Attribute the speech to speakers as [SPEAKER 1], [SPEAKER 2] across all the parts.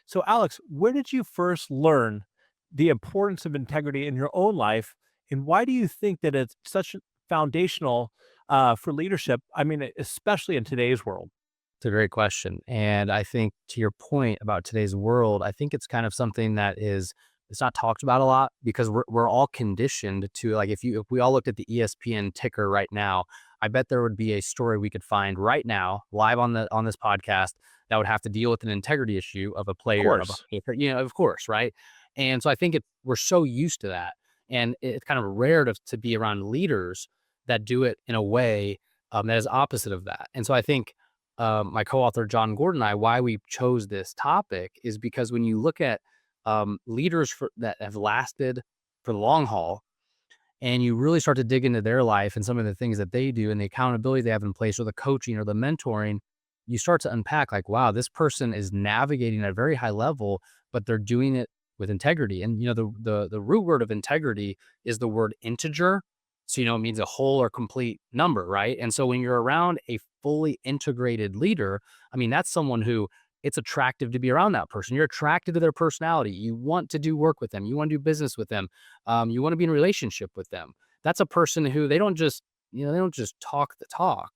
[SPEAKER 1] So, Alex, where did you first learn the importance of integrity in your own life, and why do you think that it's such foundational for leadership? I mean, especially in today's world.
[SPEAKER 2] It's a great question. And I think to your point about today's world, I think it's kind of something that it's not talked about a lot because we're all conditioned to like if we all looked at the ESPN ticker right now, I bet there would be a story we could find right now live on this podcast that would have to deal with an integrity issue of a
[SPEAKER 1] Of
[SPEAKER 2] player of
[SPEAKER 1] course.
[SPEAKER 2] of course, right? And so I think we're so used to that. And it's kind of rare to be around leaders that do it in a way that is opposite of that. And so I think my co-author John Gordon and I, why we chose this topic is because when you look at leaders that have lasted for the long haul, and you really start to dig into their life and some of the things that they do and the accountability they have in place, or the coaching or the mentoring, you start to unpack like, wow, this person is navigating at a very high level, but they're doing it with integrity. And the root word of integrity is the word integer. So it means a whole or complete number, right? And so when you're around a fully integrated leader, I mean, that's someone who it's attractive to be around that person. You're attracted to their personality. You want to do work with them. You want to do business with them. You want to be in a relationship with them. That's a person who they don't just talk the talk,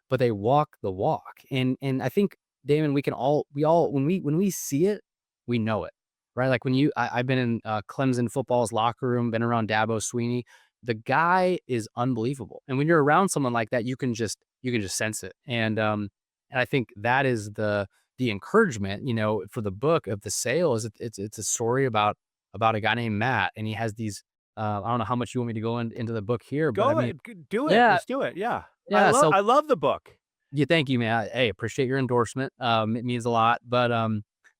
[SPEAKER 2] but they walk the walk. And I think, Damon, we all when we see it, we know it, right? Like I've been in Clemson football's locker room, been around Dabo Sweeney. The guy is unbelievable, and when you're around someone like that, you can just sense it. And I think that is the encouragement, for the book of the sale is it's a story about a guy named Matt, and he has these. I don't know how much you want me to go into the book here, but I
[SPEAKER 1] Go
[SPEAKER 2] mean,
[SPEAKER 1] ahead, do it.
[SPEAKER 2] yeah,
[SPEAKER 1] Let's do it. Yeah,
[SPEAKER 2] yeah. So
[SPEAKER 1] I love the book.
[SPEAKER 2] yeah, thank you, man. Hey, appreciate your endorsement. It means a lot. But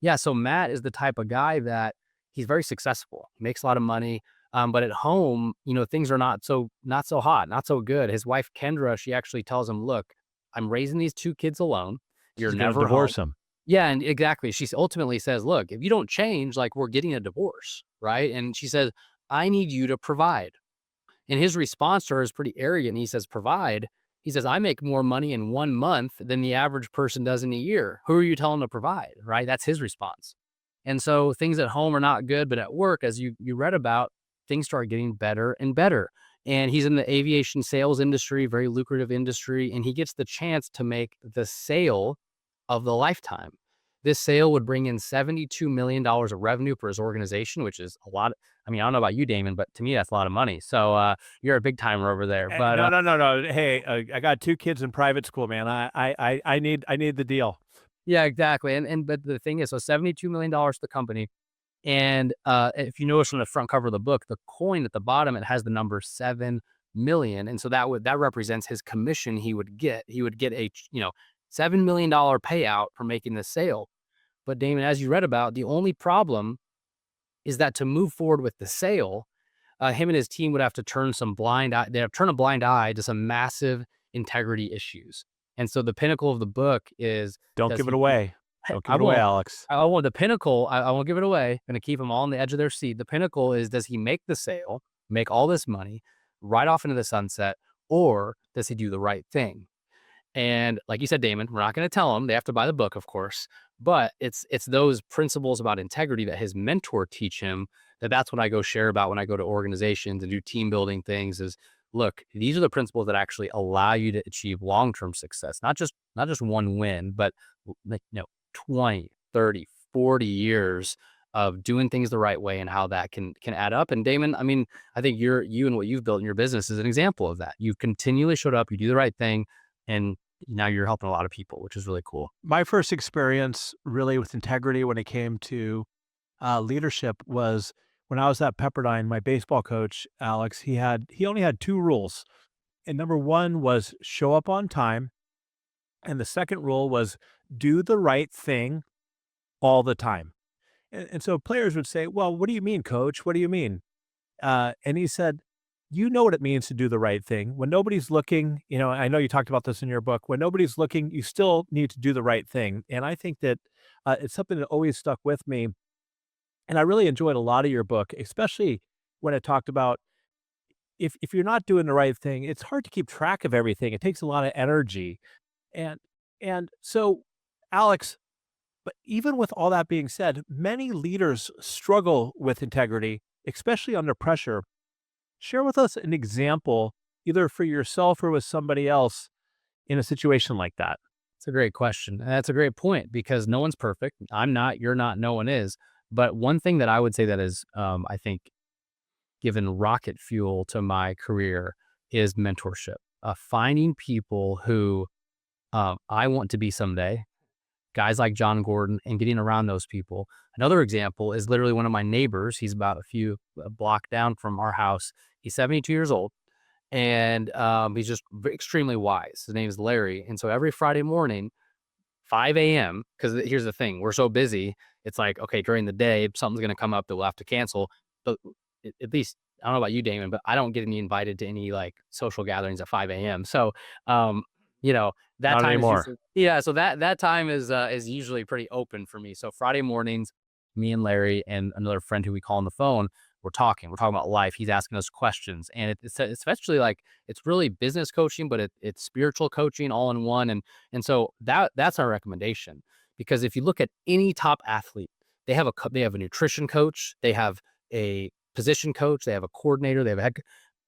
[SPEAKER 2] yeah. So Matt is the type of guy that he's very successful. He makes a lot of money. But at home, things are not so hot, not so good. His wife Kendra, she actually tells him, "Look, I'm raising these two kids alone. You're
[SPEAKER 1] She's going to
[SPEAKER 2] never home."
[SPEAKER 1] divorce him.
[SPEAKER 2] Yeah, and exactly. She ultimately says, "Look, if you don't change, like we're getting a divorce, right?" And she says, "I need you to provide." And his response to her is pretty arrogant. He says, "Provide." He says, "I make more money in 1 month than the average person does in a year. Who are you telling to provide?" Right? That's his response. And so things at home are not good, but at work, as you read about, things start getting better and better. And he's in the aviation sales industry, very lucrative industry, and he gets the chance to make the sale of the lifetime. This sale would bring in $72 million of revenue for his organization, which is a lot. I mean, I don't know about you, Damon, but to me, that's a lot of money. So you're a big timer over there. But
[SPEAKER 1] No, no, no, no. Hey, I got two kids in private school, man. I need the deal.
[SPEAKER 2] yeah, exactly. And but the thing is, so $72 million to the company. And if you notice on the front cover of the book, the coin at the bottom, it has the number 7 million. And so that represents his commission he would get. He would get a $7 million payout for making this sale. But Damon, as you read about, the only problem is that to move forward with the sale, him and his team would have to they have to turn a blind eye to some massive integrity issues. And so the pinnacle of the book is,
[SPEAKER 1] Don't
[SPEAKER 2] does
[SPEAKER 1] give it
[SPEAKER 2] he
[SPEAKER 1] away. Don't give
[SPEAKER 2] I
[SPEAKER 1] it away,
[SPEAKER 2] won't
[SPEAKER 1] Alex.
[SPEAKER 2] I won't the pinnacle, I won't give it away. Gonna keep them all on the edge of their seat. The pinnacle is, does he make the sale, make all this money, ride off into the sunset, or does he do the right thing? And like you said, Damon, we're not going to tell them. They have to buy the book, of course. But it's those principles about integrity that his mentor teach him, that's what I go share about when I go to organizations and do team building things is, look, these are the principles that actually allow you to achieve long-term success, not just one win, but like, 20, 30, 40 years of doing things the right way and how that can add up. And Damon, I mean, I think you and what you've built in your business is an example of that. You've continually showed up, you do the right thing, and now you're helping a lot of people, which is really cool.
[SPEAKER 1] My first experience really with integrity when it came to leadership was when I was at Pepperdine. My baseball coach, Alex, he only had two rules. And number one was show up on time. And the second rule was do the right thing all the time. And so players would say, well, what do you mean, coach? What do you mean? And he said, you know what it means to do the right thing. When nobody's looking, I know you talked about this in your book. When nobody's looking, you still need to do the right thing. And I think that it's something that always stuck with me. And I really enjoyed a lot of your book, especially when it talked about if you're not doing the right thing, it's hard to keep track of everything. It takes a lot of energy. And and so, Alex, But even with all that being said, many leaders struggle with integrity, especially under pressure. Share with us an example, either for yourself or with somebody else in a situation like that.
[SPEAKER 2] It's a great question. And that's a great point because no one's perfect. I'm not, you're not, no one is. But one thing that I would say that is, I think, given rocket fuel to my career is mentorship. Finding people who I want to be someday, guys like John Gordon, and getting around those people. Another example is literally one of my neighbors. He's about a few block down from our house. He's 72 years old and he's just extremely wise. His name is Larry. And so every Friday morning, 5 a.m., because here's the thing, we're so busy. It's like, okay, during the day, something's going to come up that we'll have to cancel. But at least, I don't know about you, Damon, but I don't get any invited to any like social gatherings at 5 a.m. So, um, you know, that
[SPEAKER 1] Not
[SPEAKER 2] time is
[SPEAKER 1] anymore.
[SPEAKER 2] usually, yeah. So that time is usually pretty open for me. So Friday mornings, me and Larry and another friend who we call on the phone, we're talking about life. He's asking us questions, and it's especially like it's really business coaching, but it's spiritual coaching all in one. And so that's our recommendation because if you look at any top athlete, they have a nutrition coach, they have a position coach, they have a coordinator, they have a head.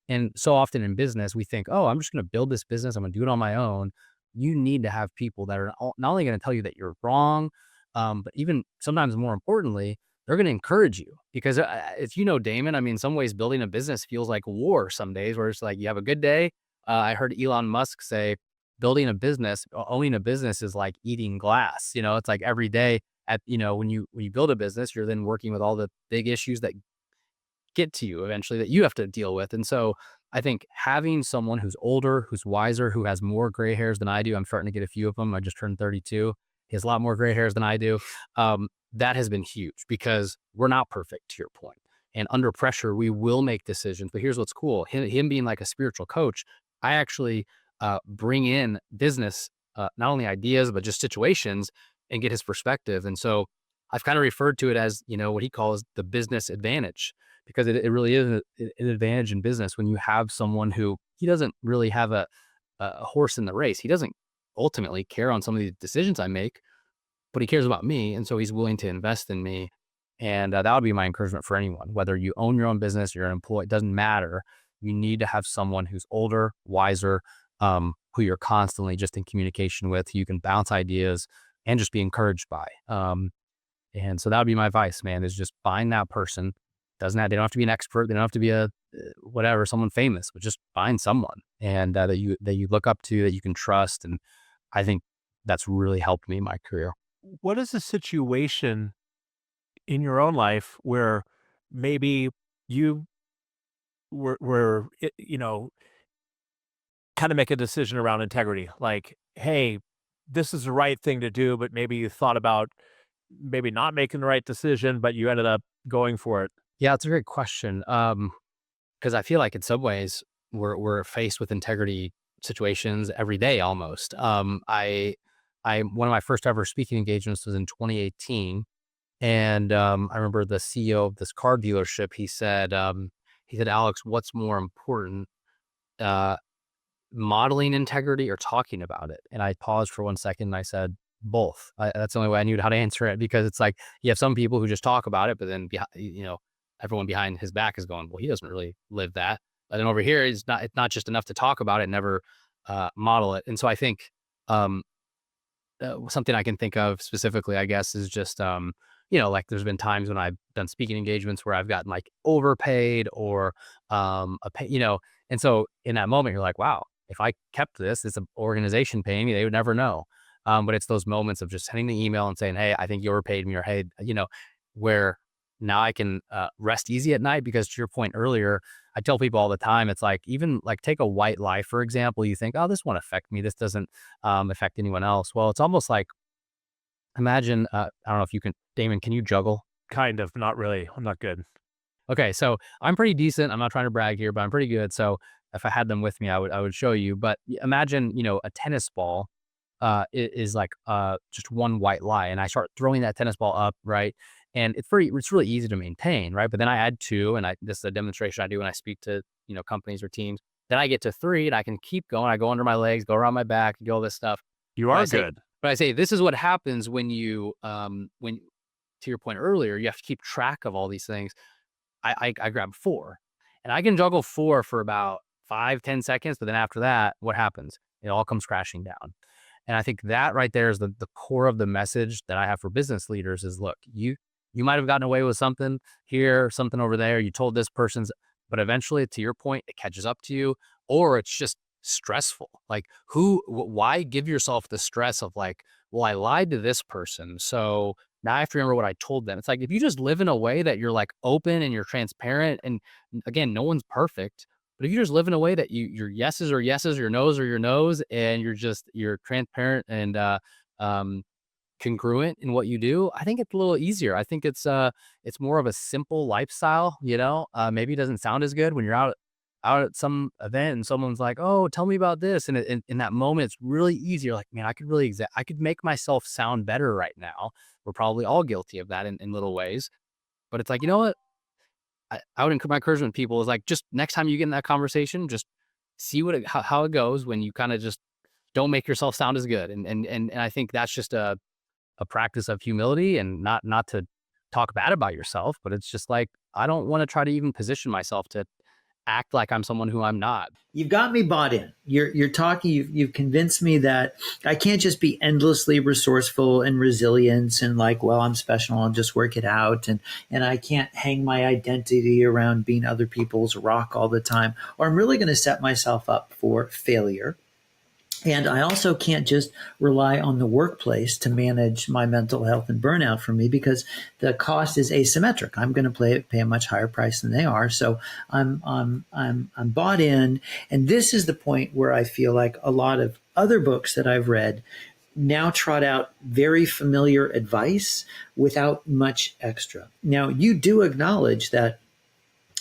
[SPEAKER 2] And so often in business, we think, oh, I'm just going to build this business. I'm going to do it on my own. You need to have people that are not only going to tell you that you're wrong, but even sometimes more importantly, they're going to encourage you because if you know Damon, I mean, in some ways, building a business feels like war some days where it's like you have a good day. I heard Elon Musk say building a business, owning a business is like eating glass. You know, it's like every day at, when you build a business, you're then working with all the big issues that get to you eventually that you have to deal with. And so I think having someone who's older, who's wiser, who has more gray hairs than I do, I'm starting to get a few of them. I just turned 32. He has a lot more gray hairs than I do. That has been huge because we're not perfect to your point. And under pressure, we will make decisions. But here's what's cool. Him being like a spiritual coach, I actually bring in business, not only ideas, but just situations and get his perspective. And so I've kind of referred to it as, what he calls the business advantage because it really is an advantage in business when you have someone who he doesn't really have a horse in the race. He doesn't ultimately care on some of the decisions I make, but he cares about me. And so he's willing to invest in me. And that would be my encouragement for anyone, whether you own your own business, you're an employee, it doesn't matter. You need to have someone who's older, wiser, who you're constantly just in communication with, who you can bounce ideas and just be encouraged by. And so that would be my advice, man, is just find that person. They don't have to be an expert. They don't have to be a whatever, someone famous, but just find someone and that you look up to, that you can trust. And I think that's really helped me in my career.
[SPEAKER 1] What is a situation in your own life where maybe you kind of make a decision around integrity? Like, hey, this is the right thing to do, but maybe you thought about maybe not making the right decision, but you ended up going for it.
[SPEAKER 2] Yeah, it's a great question. Because I feel like in some ways we're faced with integrity situations every day almost. I one of my first ever speaking engagements was in 2018, and I remember the CEO of this car dealership. He said, Alex, what's more important, uh, modeling integrity or talking about it? And I paused for 1 second and I said, both. That's the only way I knew how to answer it because it's like you have some people who just talk about it, but then everyone behind his back is going, well, he doesn't really live that. But then over here, it's not just enough to talk about it, never model it. And so I think something I can think of specifically, I guess, is just, like there's been times when I've done speaking engagements where I've gotten like overpaid or and so in that moment, you're like, wow, if I kept this an organization paying me, they would never know. But it's those moments of just sending the email and saying, hey, I think you overpaid me, or hey, where now I can rest easy at night because to your point earlier, I tell people all the time, it's like, even like take a white lie, for example, you think, oh, this won't affect me. This doesn't affect anyone else. Well, it's almost like, imagine, I don't know if you can, Damon, can you juggle?
[SPEAKER 1] Kind of, not really. I'm not good.
[SPEAKER 2] Okay, so I'm pretty decent. I'm not trying to brag here, but I'm pretty good. So if I had them with me, I would show you. But imagine, a tennis ball is like just one white lie, and I start throwing that tennis ball up, right? And it's really easy to maintain, right? But then I add two, and this is a demonstration I do when I speak to companies or teams. Then I get to three, and I can keep going. I go under my legs, go around my back, do all this stuff.
[SPEAKER 1] You
[SPEAKER 2] But I
[SPEAKER 1] are
[SPEAKER 2] say,
[SPEAKER 1] good.
[SPEAKER 2] But I say this is what happens when you when to your point earlier, you have to keep track of all these things. I grab 4 and I can juggle 4 for about 5, 10 seconds, but then after that, what happens? It all comes crashing down. And I think that right there is the core of the message that I have for business leaders is look, you might have gotten away with something here, something over there. You told this person's, but eventually, to your point, it catches up to you, or it's just stressful. Like why give yourself the stress of like, well, I lied to this person. So now I have to remember what I told them. It's like if you just live in a way that you're like open and you're transparent, and again, no one's perfect, but if you just live in a way that your yeses are yeses, your no's are your no's, and you're transparent and um, congruent in what you do, I think it's a little easier. I think it's more of a simple lifestyle. Maybe it doesn't sound as good when you're out at some event and someone's like, "Oh, tell me about this," and in that moment, it's really easier. Like, man, I could make myself sound better right now. We're probably all guilty of that in little ways, but it's like, you know what? I would my encouragement to people is like, just next time you get in that conversation, just see how it goes when you kind of just don't make yourself sound as good. And I think that's just a practice of humility and not to talk bad about yourself, but it's just like, I don't want to try to even position myself to act like I'm someone who I'm not.
[SPEAKER 3] You've got me bought in. You're talking. You've convinced me that I can't just be endlessly resourceful and resilient and like, well, I'm special. I'll just work it out, and I can't hang my identity around being other people's rock all the time, or I'm really going to set myself up for failure. And I also can't just rely on the workplace to manage my mental health and burnout for me because the cost is asymmetric. I'm going to pay a much higher price than they are. So I'm bought in. And this is the point where I feel like a lot of other books that I've read now trot out very familiar advice without much extra. Now, you do acknowledge that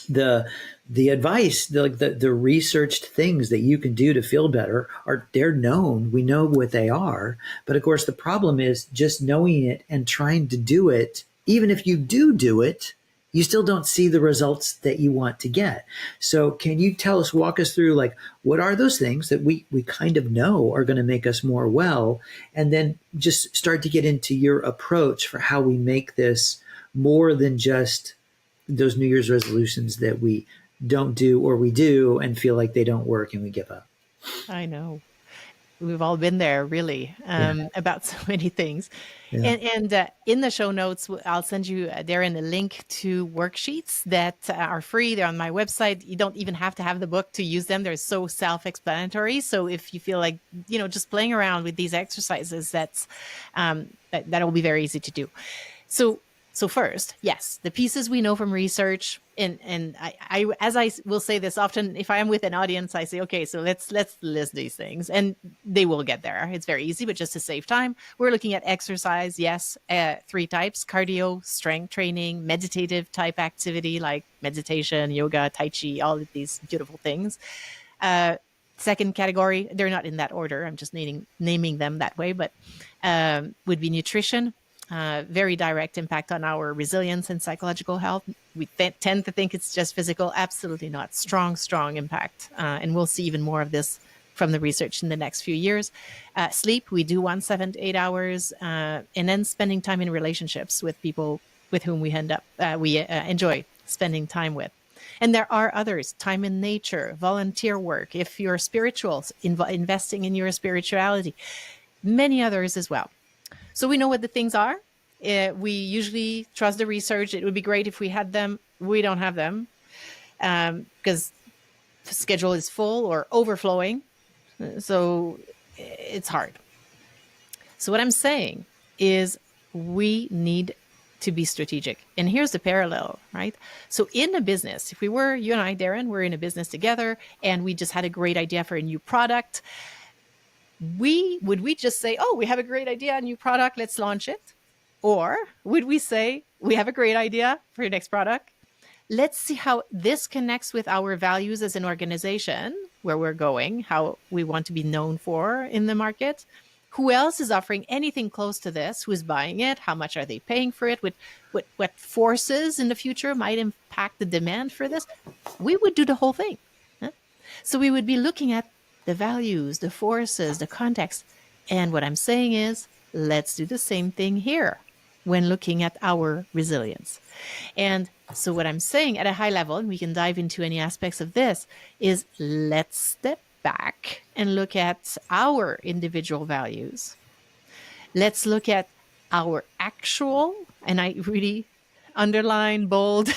[SPEAKER 3] the advice, the researched things that you can do to feel better they're known. We know what they are. But of course, the problem is just knowing it and trying to do it. Even if you do it, you still don't see the results that you want to get. So can you walk us through like, what are those things that we kind of know are going to make us more well? And then just start to get into your approach for how we make this more than just those New Year's resolutions that we don't do or we do and feel like they don't work and we give up.
[SPEAKER 4] I know. We've all been there, really, about so many things.
[SPEAKER 3] Yeah.
[SPEAKER 4] And in the show notes, I'll send you, Darren, a link to worksheets that are free. They're on my website. You don't even have to have the book to use them. They're so self-explanatory. So if you feel like, just playing around with these exercises, that'll be very easy to do. So first, yes, the pieces we know from research, and I as I will say this often, if I am with an audience, I say, okay, so let's list these things, and they will get there. It's very easy, but just to save time, we're looking at exercise. Yes, 3 types: cardio, strength training, meditative type activity like meditation, yoga, tai chi, all of these beautiful things. Second category, they're not in that order. I'm just naming them that way, but would be nutrition. Very direct impact on our resilience and psychological health. We tend to think it's just physical. Absolutely not. Strong impact. And we'll see even more of this from the research in the next few years. Sleep, we do want 7 to 8 hours. And then spending time in relationships with people with whom we enjoy spending time with. And there are others: time in nature, volunteer work, if you're spiritual, investing in your spirituality, many others as well. So we know what the things are. We usually trust the research. It would be great if we had them. We don't have them because the schedule is full or overflowing. So it's hard. So what I'm saying is we need to be strategic. And here's the parallel, right? So in a business, if you and I, Darren, we're in a business together and we just had a great idea for a new product, would we just say, oh, we have a great idea, a new product, let's launch it? Or would we say, we have a great idea for your next product, let's see how this connects with our values as an organization, where we're going, how we want to be known for in the market, who else is offering anything close to this, who's buying it, how much are they paying for it, what forces in the future might impact the demand for this? We would do the whole thing. So we would be looking at the values, the forces, the context, And what I'm saying is, let's do the same thing here when looking at our resilience. And so what I'm saying at a high level, and we can dive into any aspects of this, is let's step back and look at our individual values. Let's look at our actual, and I really underline, bold,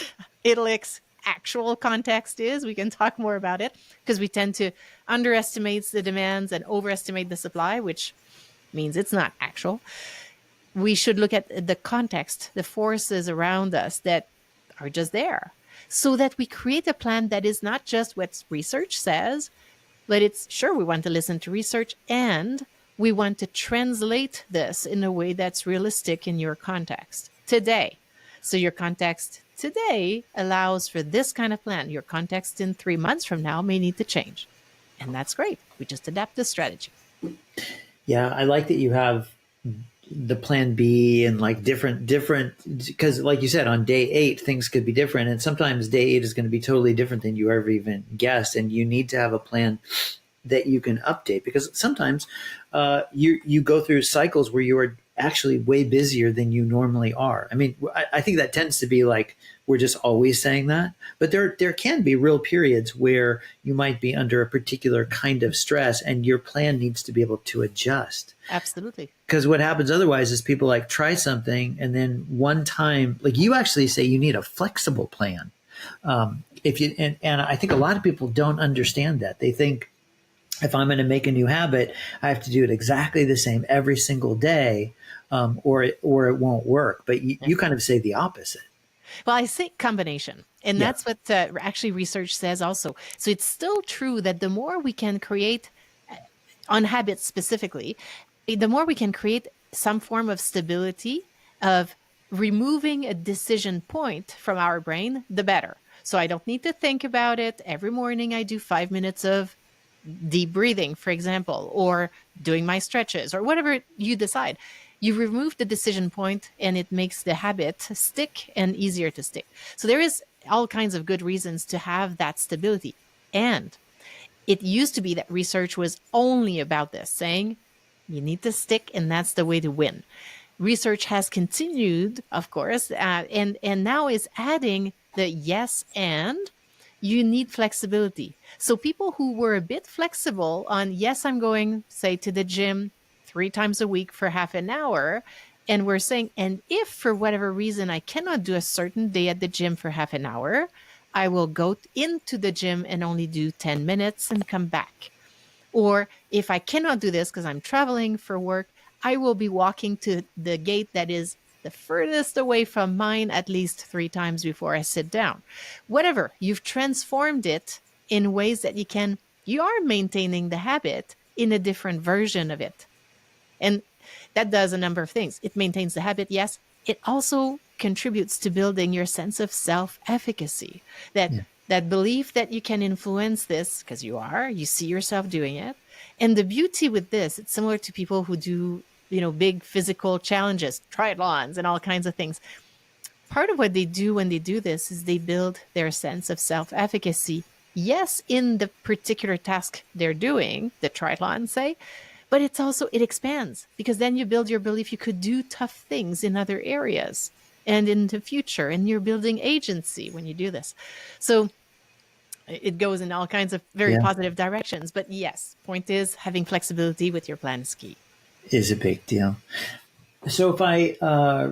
[SPEAKER 4] italics, actual context is. We can talk more about it because we tend to underestimate the demands and overestimate the supply, which means it's not actual. We should look at the context, the forces around us that are just there, so that we create a plan that is not just what research says, but it's sure we want to listen to research and we want to translate this in a way that's realistic in your context today. So your context today allows for this kind of plan. Your context in 3 months from now may need to change. And that's great. We just adapt the strategy.
[SPEAKER 3] Yeah, I like that you have the plan B and like different, because like you said, on day 8, things could be different. And sometimes day 8 is going to be totally different than you ever even guessed. And you need to have a plan that you can update, because sometimes you go through cycles where you are actually way busier than you normally are. I mean, I think that tends to be like, we're just always saying that, but there can be real periods where you might be under a particular kind of stress and your plan needs to be able to adjust.
[SPEAKER 4] Absolutely.
[SPEAKER 3] Because what happens otherwise is people like try something and then one time, like you actually say you need a flexible plan. If you and I think a lot of people don't understand that. They think if I'm going to make a new habit, I have to do it exactly the same every single day, or it won't work. But you kind of say the opposite.
[SPEAKER 4] Well, I say combination. And that's what actually research says also. So it's still true that the more we can create on habits specifically, the more we can create some form of stability, of removing a decision point from our brain, the better. So I don't need to think about it. Every morning I do 5 minutes of deep breathing, for example, or doing my stretches or whatever you decide. You remove the decision point and it makes the habit stick and easier to stick. So there is all kinds of good reasons to have that stability. And it used to be that research was only about this, saying you need to stick and that's the way to win. Research has continued, of course, and now is adding the yes and you need flexibility. So people who were a bit flexible on, yes, I'm going, say, to the gym 3 times a week for half an hour, and we're saying, and if for whatever reason I cannot do a certain day at the gym for half an hour, I will go into the gym and only do 10 minutes and come back. Or if I cannot do this because I'm traveling for work, I will be walking to the gate that is the furthest away from mine at least 3 times before I sit down. Whatever, you've transformed it in ways that you are maintaining the habit in a different version of it. And that does a number of things. It maintains the habit, yes. It also contributes to building your sense of self-efficacy, that belief that you can influence this because you see yourself doing it. And the beauty with this, it's similar to people who do, big physical challenges, triathlons and all kinds of things. Part of what they do when they do this is they build their sense of self-efficacy. Yes, in the particular task they're doing, the triathlon, say, but it expands because then you build your belief you could do tough things in other areas and in the future, and you're building agency when you do this. So it goes in all kinds of very positive directions. But yes, point is having flexibility with your plan is key.
[SPEAKER 3] Is a big deal. So if I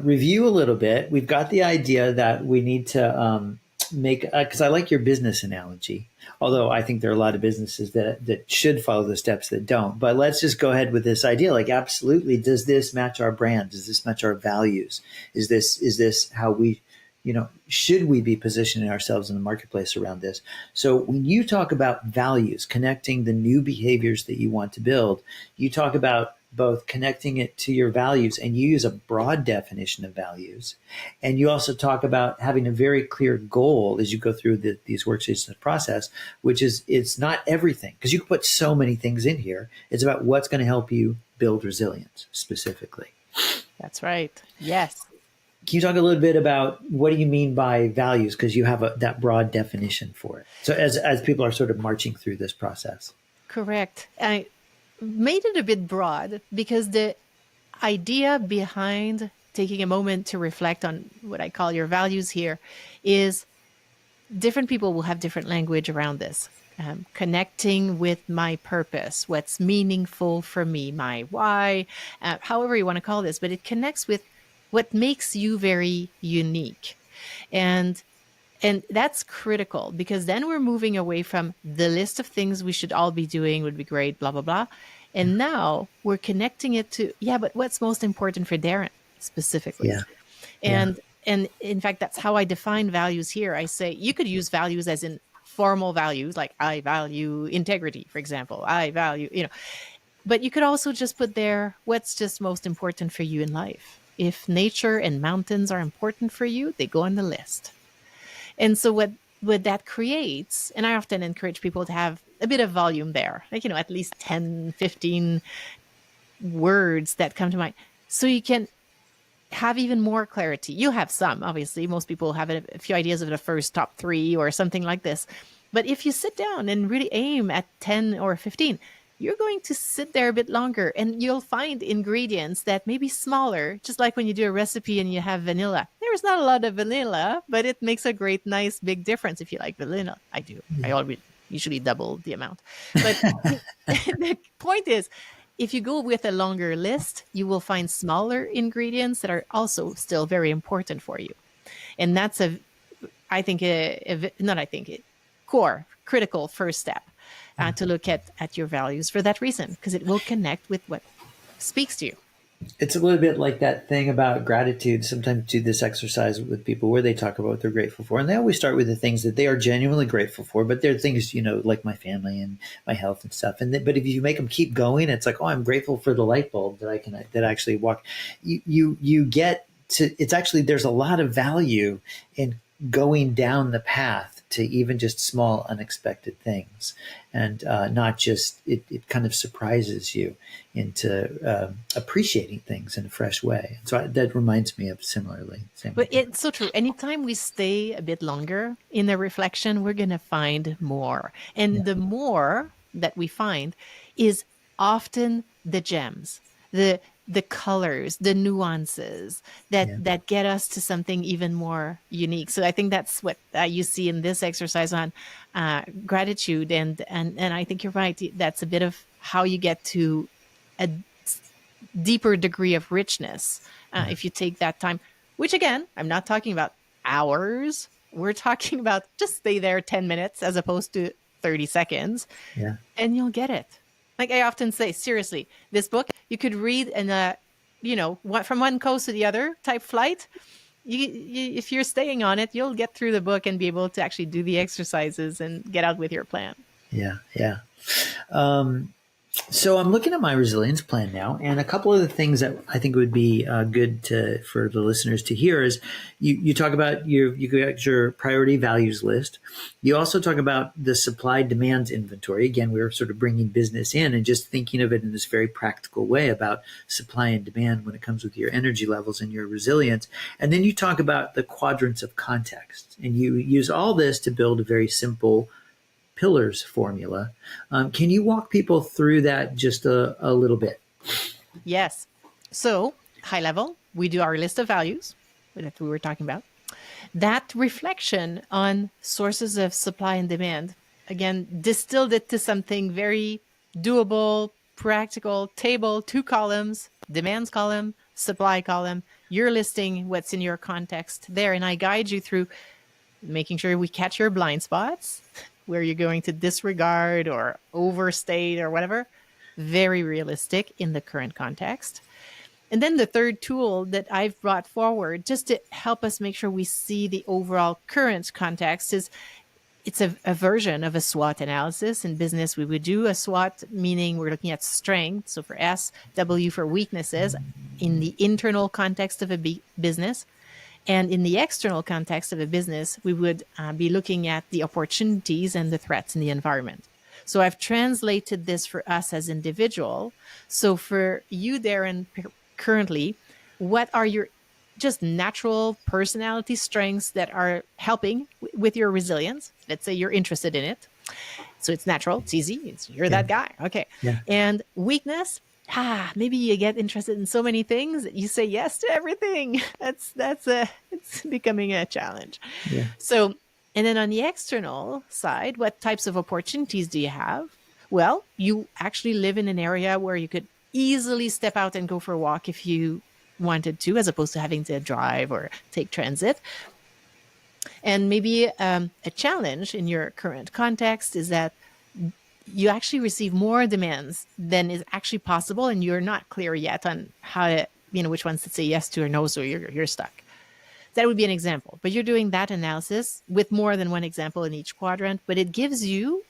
[SPEAKER 3] review a little bit, we've got the idea that we need to make, because I like your business analogy, although I think there are a lot of businesses that should follow the steps that don't. But let's just go ahead with this idea. Like, absolutely, does this match our brand? Does this match our values? Is this how we, should we be positioning ourselves in the marketplace around this? So when you talk about values, connecting the new behaviors that you want to build, you talk about both connecting it to your values, and you use a broad definition of values. And you also talk about having a very clear goal as you go through these worksheets and the process, which is, it's not everything, because you can put so many things in here. It's about what's going to help you build resilience specifically.
[SPEAKER 4] That's right. Yes.
[SPEAKER 3] Can you talk a little bit about what do you mean by values? Because you have that broad definition for it. So as people are sort of marching through this process.
[SPEAKER 4] Correct. made it a bit broad because the idea behind taking a moment to reflect on what I call your values here is different people will have different language around this. Connecting with my purpose, what's meaningful for me, my why, however you want to call this, but it connects with what makes you very unique. And and that's critical because then we're moving away from the list of things we should all be doing would be great, blah, blah, blah. And now we're connecting it to, yeah, but what's most important for Darren specifically?
[SPEAKER 3] Yeah.
[SPEAKER 4] And and in fact, that's how I define values here. I say you could use values as in formal values, like I value integrity, for example. I value, but you could also just put there what's just most important for you in life. If nature and mountains are important for you, they go on the list. And so what that creates, and I often encourage people to have a bit of volume there, like, at least 10, 15 words that come to mind. So you can have even more clarity. You have some, obviously. Most people have a few ideas of the first top 3 or something like this. But if you sit down and really aim at 10 or 15, you're going to sit there a bit longer and you'll find ingredients that may be smaller, just like when you do a recipe and you have vanilla. There's not a lot of vanilla, but it makes a great, nice, big difference if you like vanilla. I do. I always usually double the amount. But the point is, if you go with a longer list, you will find smaller ingredients that are also still very important for you. And that's core, critical first step to look at your values for that reason, because it will connect with what speaks to you.
[SPEAKER 3] It's a little bit like that thing about gratitude. Sometimes do this exercise with people where they talk about what they're grateful for. And they always start with the things that they are genuinely grateful for, but they're things, like my family and my health and stuff. But if you make them keep going, it's like, oh, I'm grateful for the light bulb that actually walk. You get to, it's actually, there's a lot of value in going down the path to even just small, unexpected things. And not just, it kind of surprises you into appreciating things in a fresh way. So that reminds me of similarly.
[SPEAKER 4] But it's so true. Anytime we stay a bit longer in the reflection, we're going to find more. And the more that we find is often the gems, the colors, the nuances that get us to something even more unique. So I think that's what you see in this exercise on gratitude. And I think you're right. That's a bit of how you get to a deeper degree of richness if you take that time, which again, I'm not talking about hours. We're talking about just stay there 10 minutes as opposed to 30 seconds and you'll get it. Like I often say, seriously, this book you could read in from one coast to the other type flight. If you're staying on it, you'll get through the book and be able to actually do the exercises and get out with your plan.
[SPEAKER 3] Yeah. So I'm looking at my resilience plan now, and a couple of the things that I think would be good for the listeners to hear is you talk about you got your priority values list. You also talk about the supply demands inventory. Again, we were sort of bringing business in and just thinking of it in this very practical way about supply and demand when it comes with your energy levels and your resilience. And then you talk about the quadrants of context, and you use all this to build a very simple pillars formula. Can you walk people through that just a little bit?
[SPEAKER 4] Yes. So high level, we do our list of values that we were talking about. That reflection on sources of supply and demand, again, distilled it to something very doable, practical, table, 2 columns, demands column, supply column. You're listing what's in your context there. And I guide you through making sure we catch your blind spots, where you're going to disregard or overstate or whatever. Very realistic in the current context. And then the third tool that I've brought forward just to help us make sure we see the overall current context is it's a version of a SWOT analysis. In business, we would do a SWOT, meaning we're looking at strengths. So for S, W for weaknesses in the internal context of a business. And in the external context of a business, we would be looking at the opportunities and the threats in the environment. So I've translated this for us as individual. So for you, Darren, currently, what are your just natural personality strengths that are helping with your resilience? Let's say you're interested in it. So it's natural, it's easy, you're
[SPEAKER 3] Yeah.
[SPEAKER 4] that guy. Okay.
[SPEAKER 3] Yeah.
[SPEAKER 4] And weakness, maybe you get interested in so many things that you say yes to everything. It's becoming a challenge.
[SPEAKER 3] Yeah.
[SPEAKER 4] So, and then on the external side, what types of opportunities do you have? Well, you actually live in an area where you could easily step out and go for a walk if you wanted to, as opposed to having to drive or take transit. And maybe a challenge in your current context is that you actually receive more demands than is actually possible, and you're not clear yet on how to, which ones to say yes to or no, so you're stuck. That would be an example. But you're doing that analysis with more than one example in each quadrant, but it gives you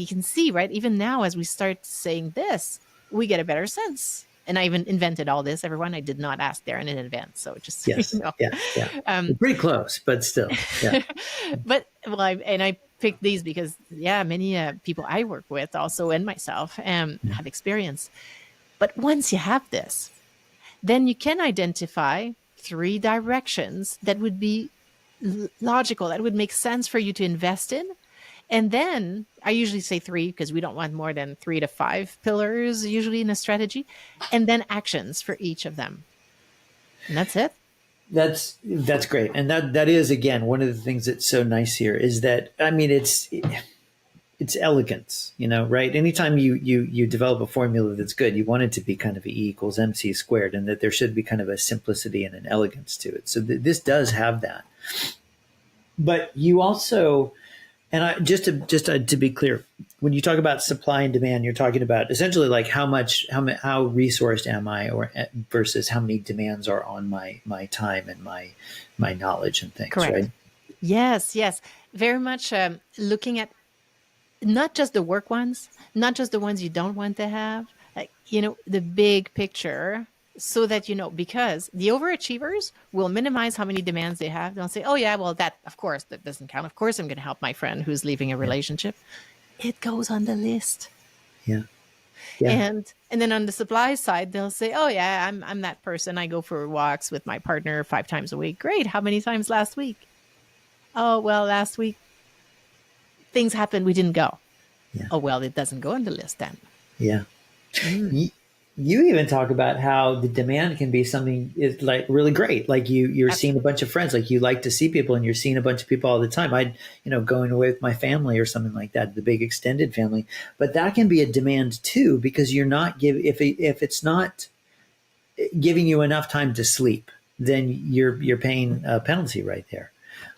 [SPEAKER 4] can see, right? Even now, as we start saying this, we get a better sense. And I even invented all this, everyone. I did not ask Darren in advance. So just,
[SPEAKER 3] Yes. Yeah. We're pretty close, but still. Yeah.
[SPEAKER 4] But, I picked these because, many people I work with also, and myself, have experience. But once you have this, then you can identify 3 directions that would be logical, that would make sense for you to invest in. And then I usually say 3 because we don't want more than 3 to 5 pillars usually in a strategy, and then actions for each of them. And that's it.
[SPEAKER 3] That's great. And that is, again, one of the things that's so nice here is that, I mean, it's elegance, right? Anytime you develop a formula that's good, you want it to be kind of E equals MC squared, and that there should be kind of a simplicity and an elegance to it. So this does have that. But you also, and just to be clear, when you talk about supply and demand, you're talking about essentially like how resourced am I, or versus how many demands are on my time and my knowledge and things.
[SPEAKER 4] Correct.
[SPEAKER 3] Right?
[SPEAKER 4] Yes. Very much looking at not just the work ones, not just the ones you don't want to have, the big picture, so that, because the overachievers will minimize how many demands they have. They'll say, oh yeah, well, that doesn't count. Of course, I'm going to help my friend who's leaving a relationship. It goes on the list.
[SPEAKER 3] Yeah.
[SPEAKER 4] And then on the supply side, they'll say, oh yeah, I'm that person. I go for walks with my partner 5 times a week. Great. How many times last week? Oh, well, last week things happened. We didn't go.
[SPEAKER 3] Yeah.
[SPEAKER 4] Oh, well, it doesn't go on the list then.
[SPEAKER 3] Yeah. You even talk about how the demand can be something is like really great. Like you're seeing a bunch of friends, like you like to see people and you're seeing a bunch of people all the time. Going away with my family or something like that, the big extended family, but that can be a demand too, because you're not if it's not giving you enough time to sleep, then you're paying a penalty right there.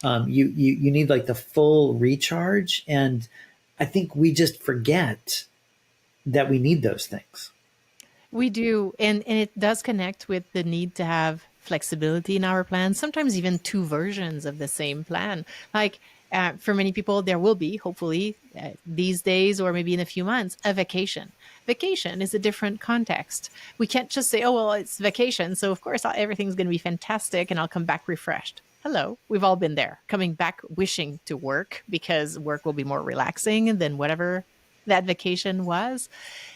[SPEAKER 3] You need like the full recharge. And I think we just forget that we need those things.
[SPEAKER 4] We do. And it does connect with the need to have flexibility in our plans, sometimes even 2 versions of the same plan. Like for many people, there will be, hopefully, these days or maybe in a few months, a vacation. Vacation is a different context. We can't just say, oh, well, it's vacation, so of course everything's going to be fantastic and I'll come back refreshed. Hello, we've all been there, coming back wishing to work because work will be more relaxing than whatever that vacation was.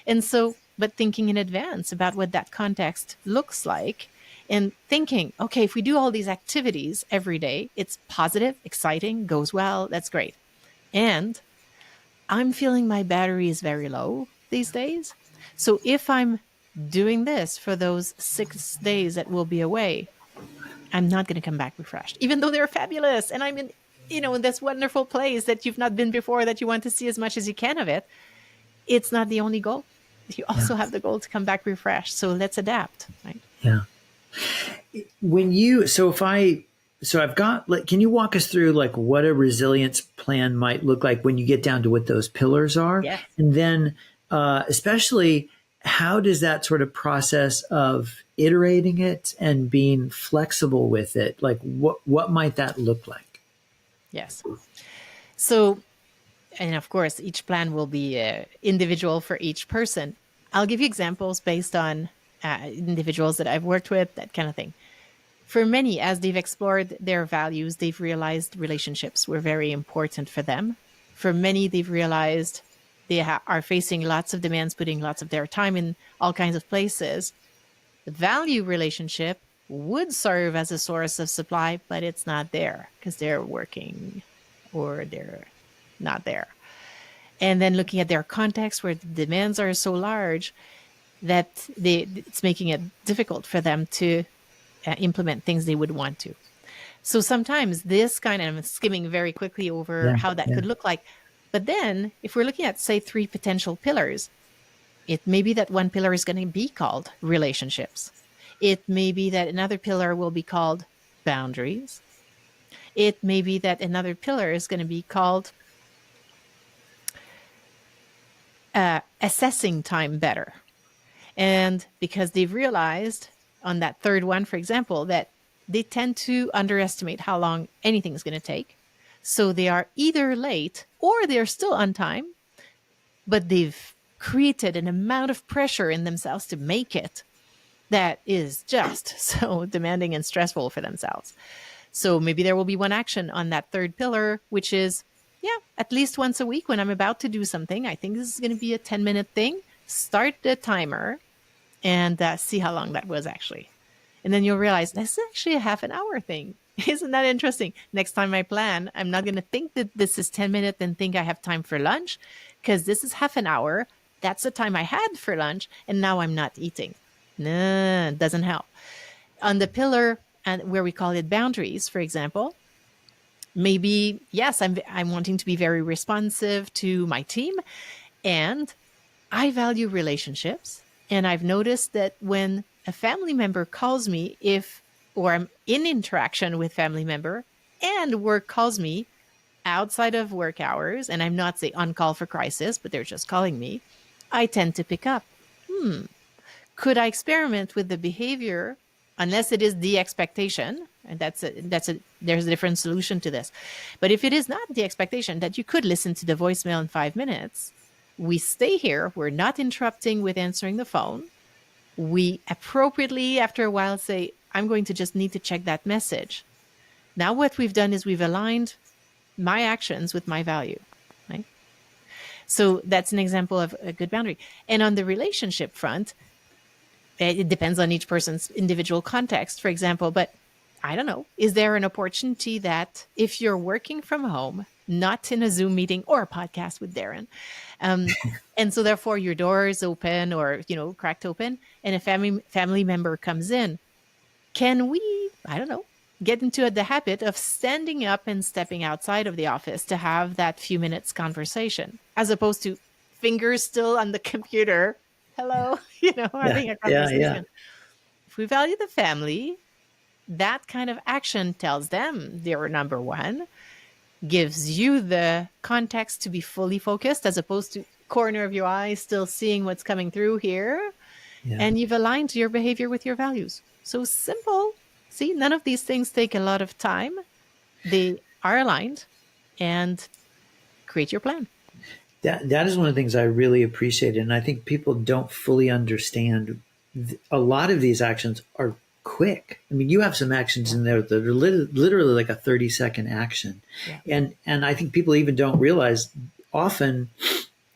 [SPEAKER 4] And so, but thinking in advance about what that context looks like and thinking, okay, if we do all these activities every day, it's positive, exciting, goes well, that's great. And I'm feeling my battery is very low these days. So if I'm doing this for those 6 days that we'll be away, I'm not going to come back refreshed, even though they're fabulous. And I'm in this wonderful place that you've not been before, that you want to see as much as you can of it. It's not the only goal. You also have the goal to come back refreshed. So let's adapt, right?
[SPEAKER 3] Yeah. I've got, like, can you walk us through like what a resilience plan might look like when you get down to what those pillars are?
[SPEAKER 4] Yes.
[SPEAKER 3] And then especially how does that sort of process of iterating it and being flexible with it, like what might that look like?
[SPEAKER 4] Yes. So, and of course, each plan will be individual for each person. I'll give you examples based on individuals that I've worked with, that kind of thing. For many, as they've explored their values, they've realized relationships were very important for them. For many, they've realized they are facing lots of demands, putting lots of their time in all kinds of places. The value relationship would serve as a source of supply, but it's not there because they're working or they're not there. And then looking at their context where the demands are so large that it's making it difficult for them to implement things they would want to. So sometimes this kind of, I'm skimming very quickly over how that could look like. But then if we're looking at, say, 3 potential pillars, it may be that one pillar is going to be called relationships. It may be that another pillar will be called boundaries. It may be that another pillar is going to be called assessing time better. And because they've realized on that third one, for example, that they tend to underestimate how long anything is going to take. So they are either late or they're still on time, but they've created an amount of pressure in themselves to make it that is just so demanding and stressful for themselves. So maybe there will be one action on that third pillar, which is, at least once a week when I'm about to do something, I think this is going to be a 10-minute thing, start the timer and see how long that was actually. And then you'll realize this is actually a half an hour thing. Isn't that interesting? Next time I plan, I'm not going to think that this is 10 minutes and think I have time for lunch, because this is half an hour. That's the time I had for lunch, and now I'm not eating. No, it doesn't help. On the pillar and where we call it boundaries, for example, maybe, yes, I'm wanting to be very responsive to my team, and I value relationships. And I've noticed that when a family member calls me, or I'm in interaction with family member and work calls me outside of work hours, and I'm not, say, on call for crisis, but they're just calling me, I tend to pick up. Could I experiment with the behavior, unless it is the expectation? And there's a different solution to this. But if it is not the expectation that you could listen to the voicemail in 5 minutes, we stay here. We're not interrupting with answering the phone. We appropriately, after a while, say, I'm going to just need to check that message. Now what we've done is we've aligned my actions with my value, right? So that's an example of a good boundary. And on the relationship front, it depends on each person's individual context, for example, but I don't know, is there an opportunity that if you're working from home, not in a Zoom meeting or a podcast with Darren, and so therefore your door is open or, cracked open, and a family member comes in, can we, I don't know, get into the habit of standing up and stepping outside of the office to have that few minutes conversation, as opposed to fingers still on the computer, hello, having a conversation. Yeah. If we value the family, that kind of action tells them they're number one, gives you the context to be fully focused, as opposed to corner of your eye still seeing what's coming through here. Yeah. And you've aligned your behavior with your values. So simple. See, none of these things take a lot of time. They are aligned, and create your plan.
[SPEAKER 3] That is one of the things I really appreciate. And I think people don't fully understand. A lot of these actions are quick. I mean, you have some actions in there that are literally like a 30-second action. Yeah. And I think people even don't realize often,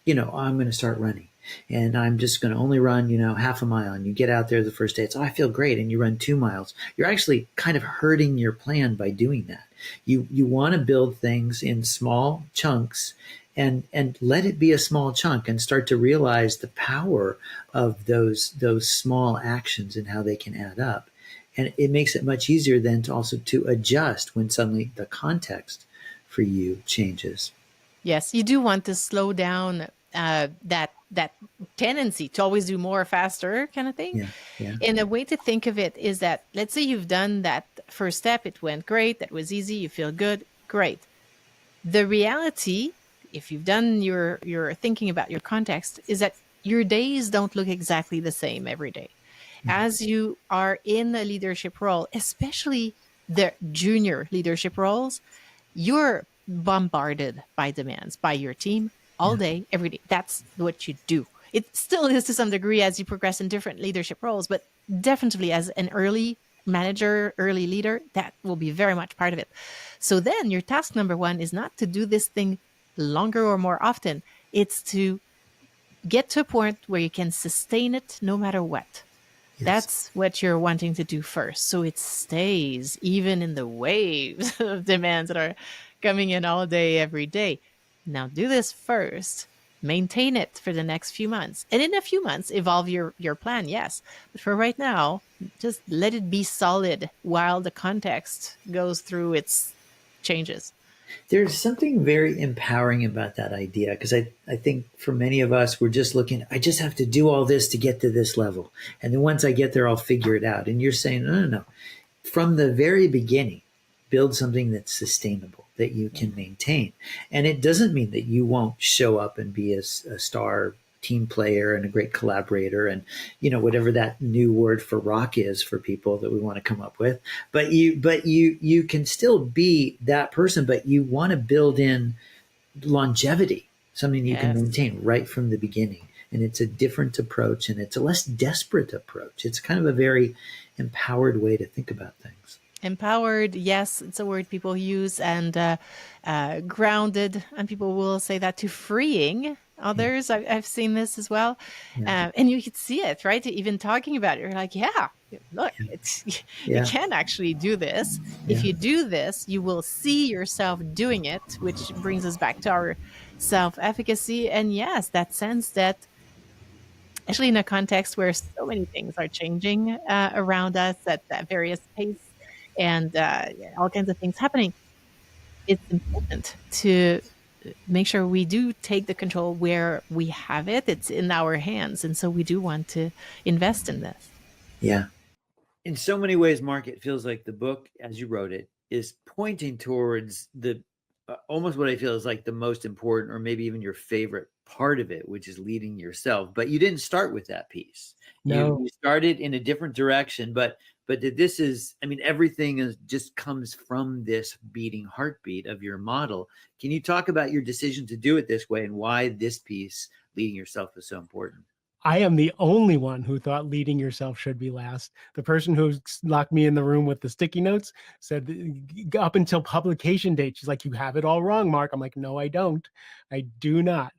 [SPEAKER 3] I'm going to start running and I'm just going to only run, half a mile. And you get out there the first day, I feel great. And you run 2 miles. You're actually kind of hurting your plan by doing that. You want to build things in small chunks and let it be a small chunk, and start to realize the power of those small actions and how they can add up. And it makes it much easier then to adjust when suddenly the context for you changes.
[SPEAKER 4] Yes, you do want to slow down that tendency to always do more faster kind of thing. Yeah. And a way to think of it is that, let's say you've done that first step, it went great, that was easy, you feel good, great. The reality, if you've done your thinking about your context, is that your days don't look exactly the same every day. As you are in a leadership role, especially the junior leadership roles, you're bombarded by demands by your team all day, every day. That's what you do. It still is to some degree as you progress in different leadership roles, but definitely as an early manager, early leader, that will be very much part of it. So then your task number one is not to do this thing longer or more often. It's to get to a point where you can sustain it no matter what. Yes. That's what you're wanting to do first. So it stays even in the waves of demands that are coming in all day, every day. Now do this first. maintain it for the next few months. And in a few months, evolve your plan, yes. But for right now, just let it be solid while the context goes through its changes.
[SPEAKER 3] There's something very empowering about that idea, because I think for many of us, we're just looking, I just have to do all this to get to this level. And then once I get there, I'll figure it out. And you're saying, no, no, no. From the very beginning, build something that's sustainable, that you can maintain. And it doesn't mean that you won't show up and be a star team player and a great collaborator and, whatever that new word for rock is for people that we want to come up with. But you can still be that person, but you want to build in longevity, something you can
[SPEAKER 4] Yes.
[SPEAKER 3] maintain right from the beginning. And it's a different approach, and it's a less desperate approach. It's kind of a very empowered way to think about things.
[SPEAKER 4] Empowered, yes, it's a word people use, and grounded, and people will say that too. Freeing others, I've seen this as well.
[SPEAKER 3] Yeah.
[SPEAKER 4] And you could see it, right? Even talking about it, you're like, yeah, look, it's you
[SPEAKER 3] Yeah.
[SPEAKER 4] can actually do this.
[SPEAKER 3] Yeah.
[SPEAKER 4] If you do this, you will see yourself doing it, which brings us back to our self-efficacy. And yes, that sense that, especially in a context where so many things are changing around us at various pace, and all kinds of things happening, it's important to make sure we do take the control where we have it. It's in our hands. And so we do want to invest in this.
[SPEAKER 3] Yeah. In so many ways, Mark, it feels like the book, as you wrote it, is pointing towards the almost what I feel is like the most important, or maybe even your favorite part of it, which is leading yourself. But you didn't start with that piece.
[SPEAKER 5] No.
[SPEAKER 3] You started in a different direction, but this is, I mean, everything is just comes from this beating heartbeat of your model. Can you talk about your decision to do it this way and why this piece, leading yourself, is so important?
[SPEAKER 5] I am the only one who thought leading yourself should be last. The person who locked me in the room with the sticky notes said up until publication date, she's like, you have it all wrong, Mark. I'm like, no, I don't. I do not.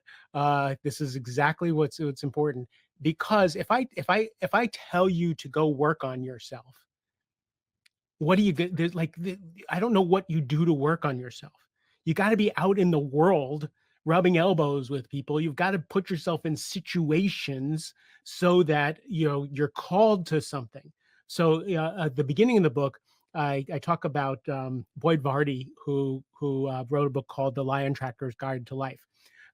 [SPEAKER 5] This is exactly what's important. Because if I tell you to go work on yourself, what do you get? There's like, I don't know what you do to work on yourself. You got to be out in the world rubbing elbows with people. You've got to put yourself in situations so that you're called to something. So at the beginning of the book, I talk about Boyd Vardy, who wrote a book called The Lion Tracker's Guide to Life.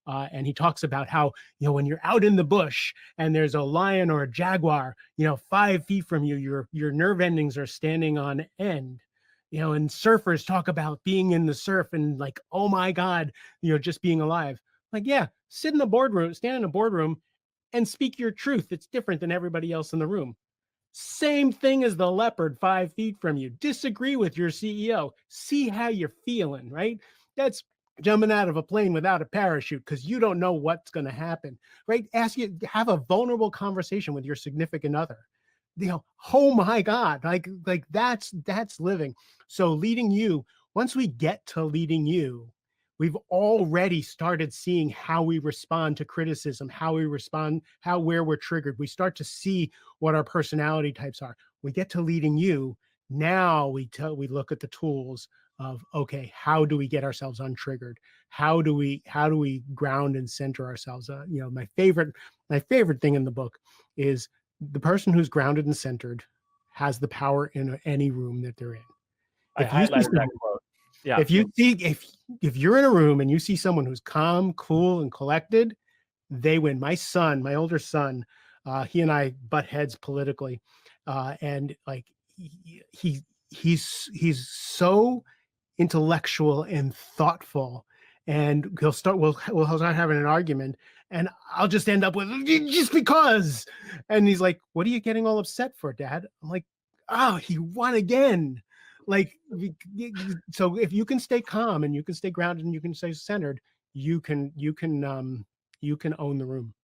[SPEAKER 5] And he talks about how, when you're out in the bush and there's a lion or a jaguar, 5 feet from you, your nerve endings are standing on end. And surfers talk about being in the surf and like, oh my God, just being alive. Like, yeah, sit in a boardroom, stand in a boardroom and speak your truth. It's different than everybody else in the room. Same thing as the leopard 5 feet from you. Disagree with your CEO. See how you're feeling, right? That's jumping out of a plane without a parachute because you don't know what's going to happen, right? Have a vulnerable conversation with your significant other. Oh my God, like that's living. So leading you, once we get to leading you, we've already started seeing how we respond to criticism, how we respond, where we're triggered. We start to see what our personality types are. We get to leading you. Now we look at the tools of, okay, how do we get ourselves untriggered? How do we ground and center ourselves? My favorite thing in the book is the person who's grounded and centered has the power in any room that they're in.
[SPEAKER 1] I highlighted that quote. Yeah.
[SPEAKER 5] If you see, if you're in a room and you see someone who's calm, cool, and collected, they win. My older son, he and I butt heads politically, and like he's so intellectual and thoughtful, and we'll start having an argument, and I'll just end up with just because, and he's like, "What are you getting all upset for, Dad?" I'm like, "Oh, he won again." Like, so if you can stay calm and you can stay grounded and you can stay centered, you can own the room.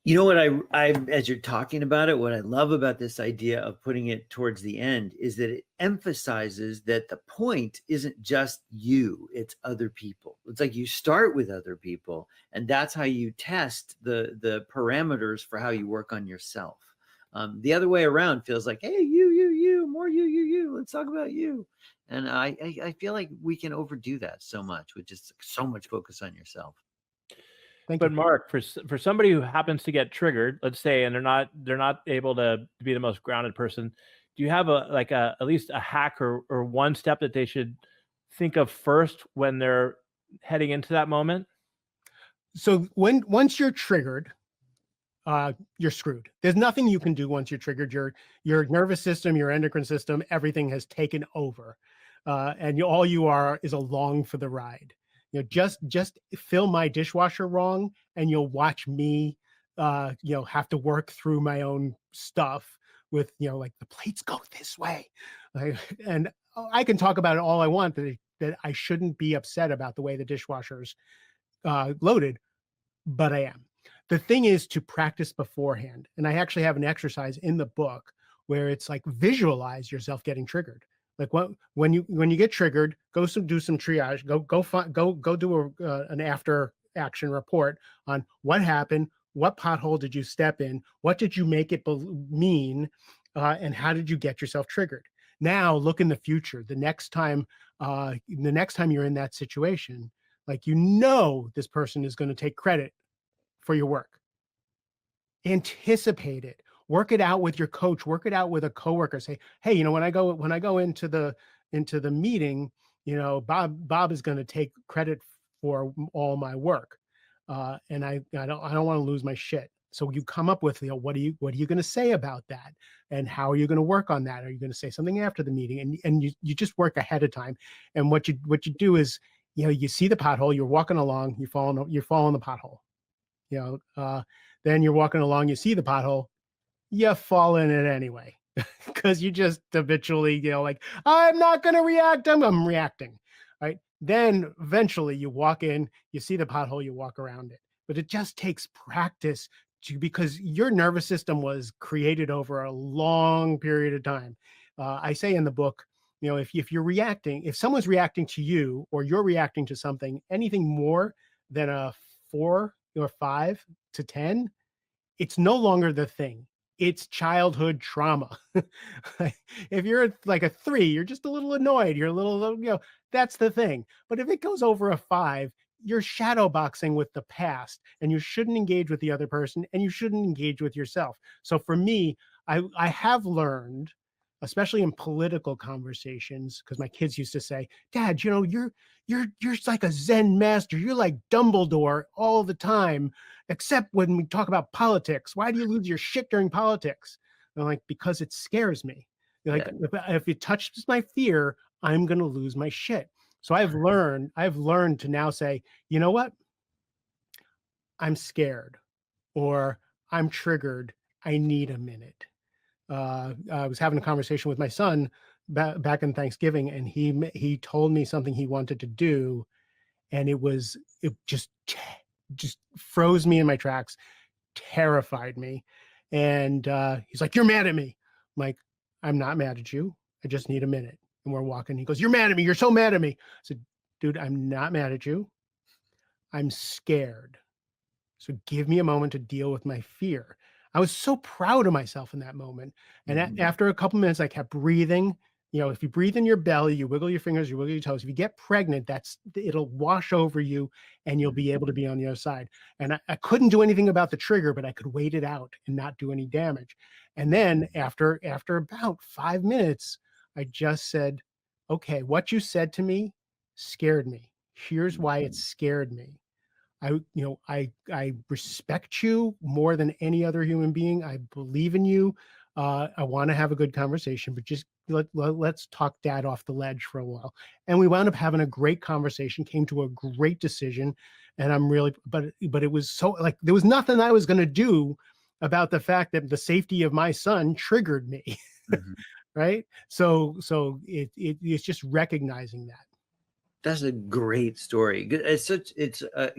[SPEAKER 3] You know what I as you're talking about it, what I love about this idea of putting it towards the end is that it emphasizes that the point isn't just you, it's other people. It's like you start with other people, and that's how you test the parameters for how you work on yourself. The other way around feels like, hey, you, more you, let's talk about you. And I feel like we can overdo that so much with just so much focus on yourself.
[SPEAKER 5] Thank
[SPEAKER 1] But
[SPEAKER 5] you.
[SPEAKER 1] Mark, for somebody who happens to get triggered, let's say, and they're not able to be the most grounded person, do you have at least a hack or one step that they should think of first when they're heading into that moment?
[SPEAKER 5] So once you're triggered, you're screwed. There's nothing you can do once you're triggered. Your nervous system, your endocrine system, everything has taken over, and all you are is along for the ride. Just fill my dishwasher wrong, and you'll watch me, have to work through my own stuff with, like, the plates go this way, like, and I can talk about it all I want, that I shouldn't be upset about the way the dishwasher's loaded, but I am. The thing is to practice beforehand. And I actually have an exercise in the book where it's like, visualize yourself getting triggered. Like, when you get triggered, do some triage, go do an after action report on what happened, what pothole did you step in, what did you make it mean, and how did you get yourself triggered? Now look in the future. The next time you're in that situation, like, this person is going to take credit for your work. Anticipate it. Work it out with your coach. Work it out with a coworker. Say, hey, when I go into the meeting, Bob is going to take credit for all my work, and I don't want to lose my shit. So you come up with, what are you going to say about that, and how are you going to work on that? Are you going to say something after the meeting? And you just work ahead of time. And what you do is, you see the pothole, you're walking along, you fall in the pothole. Then you're walking along, you see the pothole, you fall in it anyway, because you just habitually, like, I'm not going to react, I'm reacting, right? Then eventually you walk in, you see the pothole, you walk around it. But it just takes practice, because your nervous system was created over a long period of time. I say in the book, if someone's reacting to you, or you're reacting to something, anything more than a 4 or 5 to 10, it's no longer the thing. It's childhood trauma. If you're like a 3, you're just a little annoyed. You're a little, that's the thing. But if it goes over a 5, you're shadow boxing with the past, and you shouldn't engage with the other person, and you shouldn't engage with yourself. So for me, I have learned, especially in political conversations, because my kids used to say, Dad, you're like a Zen master. You're like Dumbledore all the time, except when we talk about politics. Why do you lose your shit during politics? And I'm like, because it scares me. Like, if it touches my fear, I'm going to lose my shit. So I've learned to now say, you know what? I'm scared, or I'm triggered. I need a minute. I was having a conversation with my son back in Thanksgiving, and he told me something he wanted to do, and it just froze me in my tracks, terrified me. And he's like, "You're mad at me." I'm like, "I'm not mad at you. I just need a minute." And we're walking. He goes, "You're mad at me. You're so mad at me." I said, "Dude, I'm not mad at you. I'm scared. So give me a moment to deal with my fear." I was so proud of myself in that moment. And after a couple minutes, I kept breathing. If you breathe in your belly, you wiggle your fingers, you wiggle your toes. If you get pregnant, it'll wash over you, and you'll be able to be on the other side. And I couldn't do anything about the trigger, but I could wait it out and not do any damage. And then after about 5 minutes, I just said, okay, what you said to me scared me. Here's why it scared me. I respect you more than any other human being. I believe in you. I want to have a good conversation, but just let's talk Dad off the ledge for a while. And we wound up having a great conversation, came to a great decision. And I'm really, but it was so, like, there was nothing I was going to do about the fact that the safety of my son triggered me. Right. So it's just recognizing that.
[SPEAKER 3] That's a great story. It's a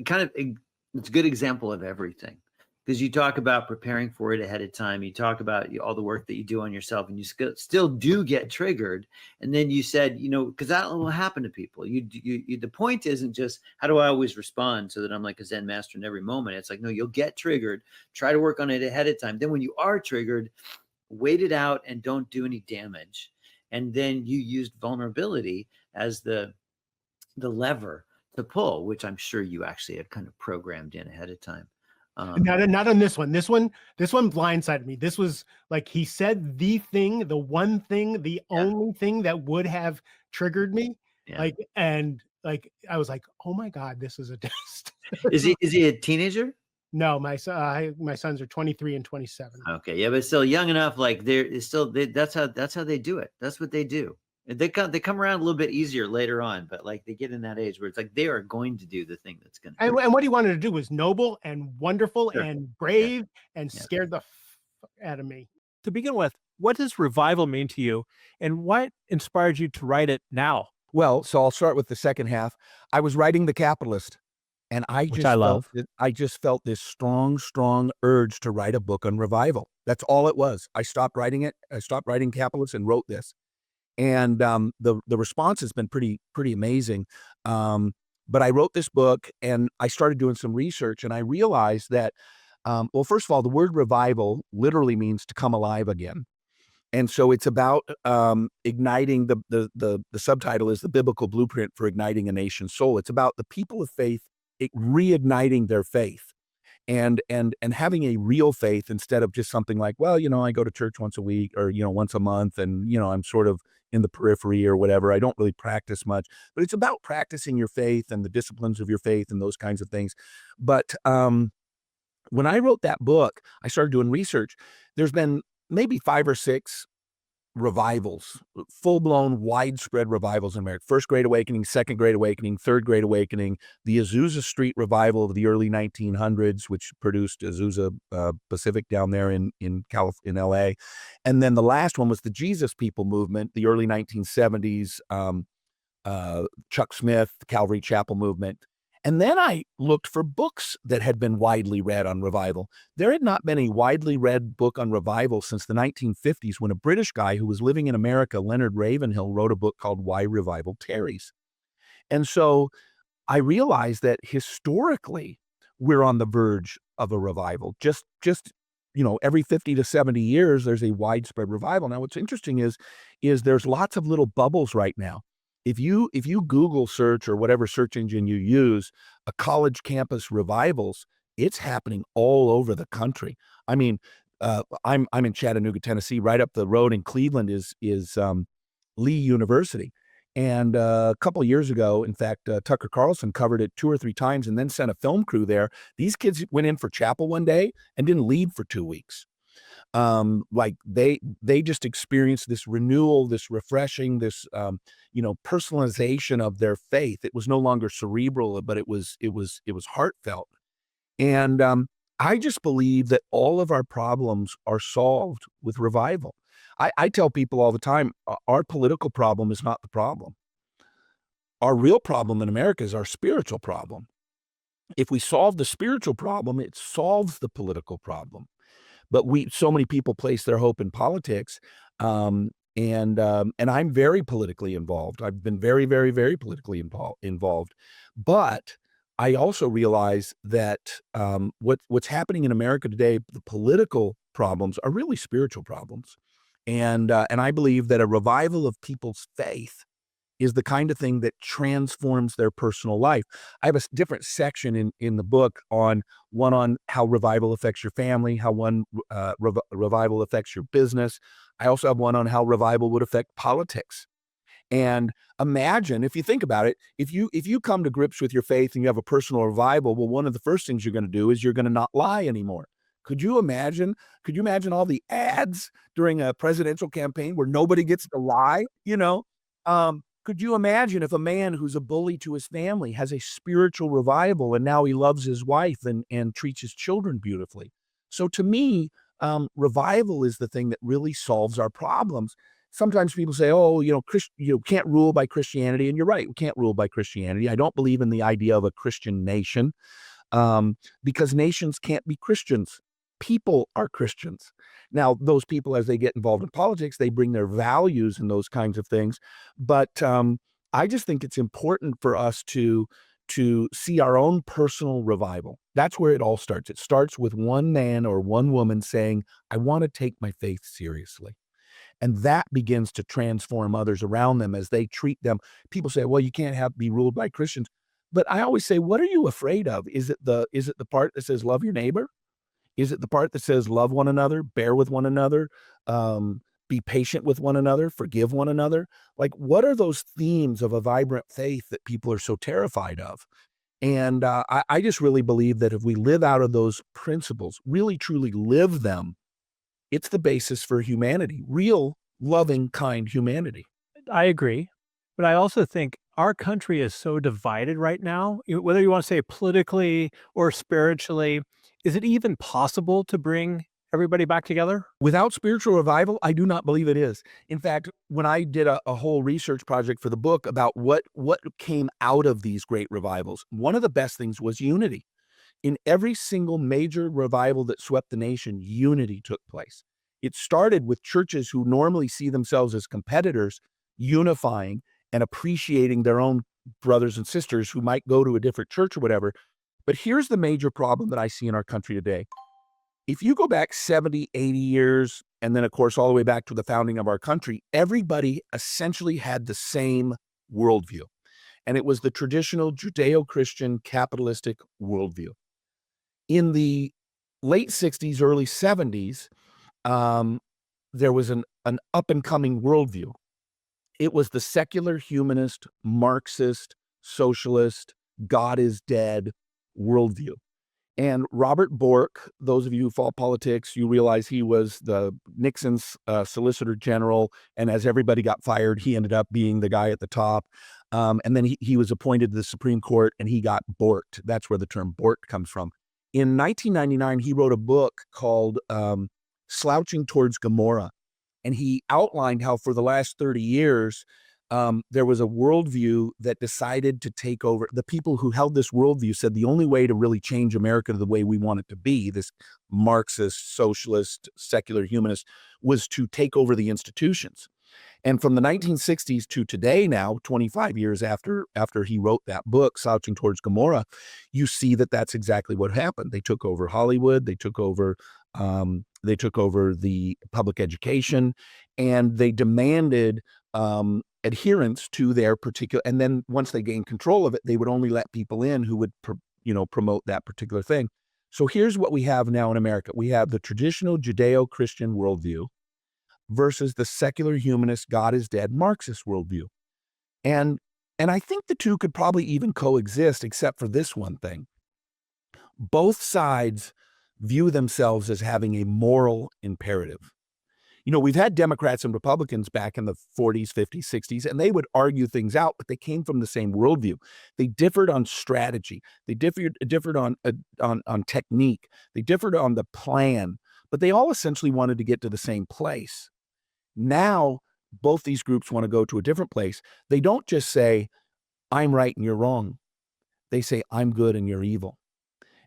[SPEAKER 3] good example of everything, because you talk about preparing for it ahead of time. You talk about all the work that you do on yourself, and you still do get triggered. And then you said, because that will happen to people. The point isn't just, how do I always respond so that I'm like a Zen master in every moment? It's like, no, you'll get triggered. Try to work on it ahead of time. Then when you are triggered, wait it out and don't do any damage. And then you used vulnerability as the lever to pull, which I'm sure you actually had kind of programmed in ahead of time.
[SPEAKER 5] Not on this one. This one blindsided me. This was like he said the thing, the one thing, the only thing that would have triggered me.
[SPEAKER 3] Yeah.
[SPEAKER 5] Like I was like, oh my God, this is a test.
[SPEAKER 3] Is he a teenager?
[SPEAKER 5] No, my sons are 23 and 27.
[SPEAKER 3] Okay, yeah, but still young enough. Like that's how they do it. That's what they do. They come around a little bit easier later on, but like they get in that age where it's like they are going to do the thing that's going to.
[SPEAKER 5] And what he wanted to do was noble and wonderful and brave and
[SPEAKER 3] Yeah.
[SPEAKER 5] scared the out of me.
[SPEAKER 1] To begin with, what does revival mean to you, and what inspired you to write it now?
[SPEAKER 6] Well, so I'll start with the second half. I was writing The Capitalist, and
[SPEAKER 1] Which I love.
[SPEAKER 6] I just felt this strong, strong urge to write a book on revival. That's all it was. I stopped writing it. I stopped writing Capitalist and wrote this. And the response has been pretty amazing. But I wrote this book, and I started doing some research, and I realized that, well, first of all, the word revival literally means to come alive again. And so it's about igniting the subtitle is the biblical blueprint for igniting a nation's soul. It's about the people of faith reigniting their faith and having a real faith instead of just something like, well, I go to church once a week or, once a month and, I'm sort of in the periphery or whatever. I don't really practice much, but it's about practicing your faith and the disciplines of your faith and those kinds of things. But when I wrote that book, I started doing research. There's been maybe 5 or 6 revivals, full-blown widespread revivals in America. First Great Awakening, Second Great Awakening, Third Great Awakening, the Azusa Street revival of the early 1900s, which produced Azusa Pacific down there in LA. And then the last one was the Jesus People movement, the early 1970s, Chuck Smith, the Calvary Chapel movement. And then I looked for books that had been widely read on revival. There had not been a widely read book on revival since the 1950s when a British guy who was living in America, Leonard Ravenhill, wrote a book called Why Revival Tarries. And so I realized that historically we're on the verge of a revival. Just every 50 to 70 years, there's a widespread revival. Now, what's interesting is there's lots of little bubbles right now. If you Google search or whatever search engine you use, a college campus revivals, it's happening all over the country. I mean, I'm in Chattanooga, Tennessee. Right up the road in Cleveland is Lee University. And a couple of years ago, in fact, Tucker Carlson covered it 2 or 3 times and then sent a film crew there. These kids went in for chapel one day and didn't leave for 2 weeks. Like they just experienced this renewal, this refreshing, this personalization of their faith. It was no longer cerebral, but it was heartfelt. And I just believe that all of our problems are solved with revival. I tell people all the time, our political problem is not the problem. Our real problem in America is our spiritual problem. If we solve the spiritual problem, it solves the political problem. But so many people place their hope in politics, and I'm very politically involved. I've been very, very, very politically involved. But I also realize that what's happening in America today, the political problems are really spiritual problems, and I believe that a revival of people's faith is the kind of thing that transforms their personal life. I have a different section in the book on how revival affects your family, how revival affects your business. I also have one on how revival would affect politics. And imagine, if you think about it, if you come to grips with your faith and you have a personal revival, well, one of the first things you're going to do is you're going to not lie anymore. Could you imagine all the ads during a presidential campaign where nobody gets to lie? Could you imagine if a man who's a bully to his family has a spiritual revival and now he loves his wife and treats his children beautifully? So to me, revival is the thing that really solves our problems. Sometimes people say, oh, you can't rule by Christianity. And you're right, we can't rule by Christianity. I don't believe in the idea of a Christian nation because nations can't be Christians. People are Christians. Now, those people, as they get involved in politics, they bring their values and those kinds of things. But I just think it's important for us to see our own personal revival. That's where it all starts. It starts with one man or one woman saying, I want to take my faith seriously. And that begins to transform others around them as they treat them. People say, well, you can't be ruled by Christians. But I always say, what are you afraid of? Is it the part that says love your neighbor? Is it the part that says love one another, bear with one another, be patient with one another, forgive one another? Like, what are those themes of a vibrant faith that people are so terrified of? And I just really believe that if we live out of those principles, really truly live them, it's the basis for humanity, real, loving, kind humanity.
[SPEAKER 1] I agree. But I also think our country is so divided right now, whether you want to say politically or spiritually, is it even possible to bring everybody back together?
[SPEAKER 6] Without spiritual revival, I do not believe it is. In fact, when I did a whole research project for the book about what came out of these great revivals, one of the best things was unity. In every single major revival that swept the nation, unity took place. It started with churches who normally see themselves as competitors unifying and appreciating their own brothers and sisters who might go to a different church or whatever. But here's the major problem that I see in our country today. If you go back 70, 80 years, and then, of course, all the way back to the founding of our country, everybody essentially had the same worldview. And it was the traditional Judeo-Christian capitalistic worldview. In the late 60s, early 70s, there was an up-and-coming worldview. It was the secular humanist, Marxist, socialist, God is dead worldview. And Robert Bork, those of you who follow politics, you realize he was the Nixon's Solicitor General, and as everybody got fired, he ended up being the guy at the top. And then he was appointed to the Supreme Court, and he got borked. That's where the term borked comes from. In 1999, he wrote a book called Slouching Towards Gomorrah, and he outlined how for the last 30 years, there was a worldview that decided to take over. The people who held this worldview said the only way to really change America the way we want it to be, this Marxist, socialist, secular humanist, was to take over the institutions. And from the 1960s to today now, 25 years after he wrote that book, Slouching Towards Gomorrah, you see that that's exactly what happened. They took over Hollywood, they took over the public education, and they demanded adherence to their particular, and then once they gained control of it, they would only let people in who would promote that particular thing. So here's what we have now in America. We have the traditional Judeo-Christian worldview versus the secular humanist, God is dead Marxist worldview. And I think the two could probably even coexist, except for this one thing. Both sides view themselves as having a moral imperative. We've had Democrats and Republicans back in the 40s, 50s, 60s, and they would argue things out, but they came from the same worldview. They differed on strategy. They differed on technique. They differed on the plan, but they all essentially wanted to get to the same place. Now, both these groups want to go to a different place. They don't just say, I'm right and you're wrong. They say, I'm good and you're evil.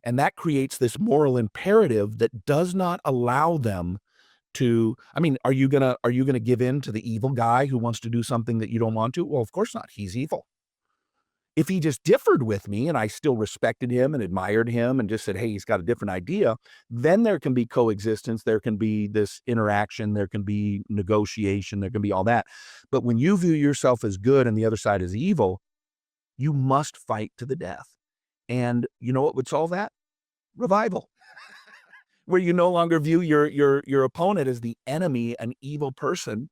[SPEAKER 6] And that creates this moral imperative that does not allow them to, are you gonna give in to the evil guy who wants to do something that you don't want to? Well, of course not. He's evil. If he just differed with me and I still respected him and admired him and just said, hey, he's got a different idea, then there can be coexistence. There can be this interaction. There can be negotiation. There can be all that. But when you view yourself as good and the other side as evil, you must fight to the death. And you know what would solve that? Revival. Where you no longer view your opponent as the enemy, an evil person,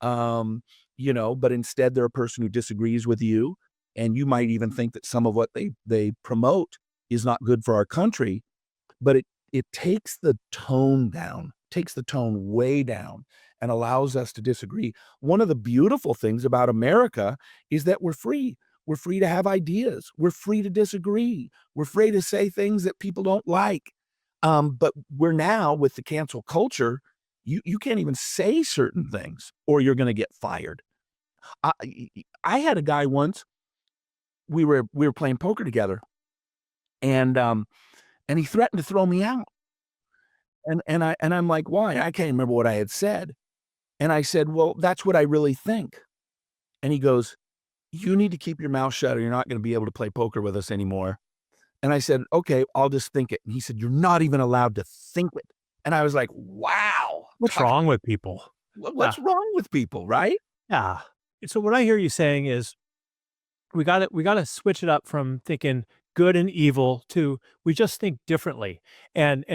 [SPEAKER 6] but instead they're a person who disagrees with you. And you might even think that some of what they promote is not good for our country, but it takes the tone down, takes the tone way down, and allows us to disagree. One of the beautiful things about America is that we're free. We're free to have ideas. We're free to disagree. We're free to say things that people don't like. But we're now, with the cancel culture, you can't even say certain things or you're going to get fired. I had a guy once. We were playing poker together, and he threatened to throw me out. And I'm like, why? I can't remember what I had said. And I said, well, that's what I really think. And he goes, you need to keep your mouth shut or you're not going to be able to play poker with us anymore. And I said, okay, I'll just think it. And he said, you're not even allowed to think it. And I was like, wow.
[SPEAKER 1] What's wrong with people?
[SPEAKER 6] What's wrong with people, right?
[SPEAKER 1] Yeah. So what I hear you saying is we gotta switch it up from thinking good and evil to we just think differently, and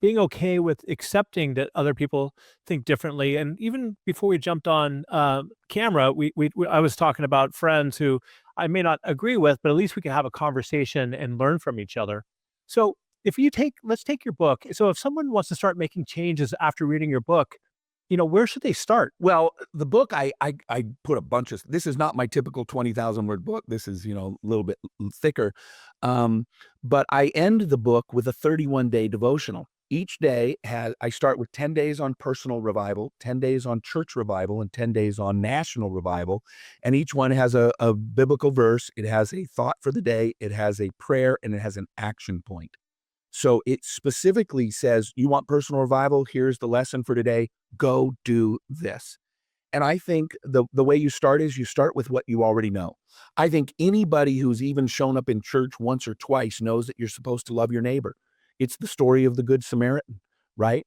[SPEAKER 1] being okay with accepting that other people think differently. And even before we jumped on camera, I was talking about friends who I may not agree with, but at least we can have a conversation and learn from each other. So if you take let's take your book. So if someone wants to start making changes after reading your book, where should they start?
[SPEAKER 6] Well, the book I put a bunch of. This is not my typical 20,000 word book. This is a little bit thicker, but I end the book with a 31-day devotional. Each day I start with 10 days on personal revival, 10 days on church revival, and 10 days on national revival. And each one has a biblical verse. It has a thought for the day. It has a prayer, and it has an action point. So it specifically says, you want personal revival? Here's the lesson for today. Go do this. And I think the way you start is you start with what you already know. I think anybody who's even shown up in church once or twice knows that you're supposed to love your neighbor. It's the story of the Good Samaritan, right?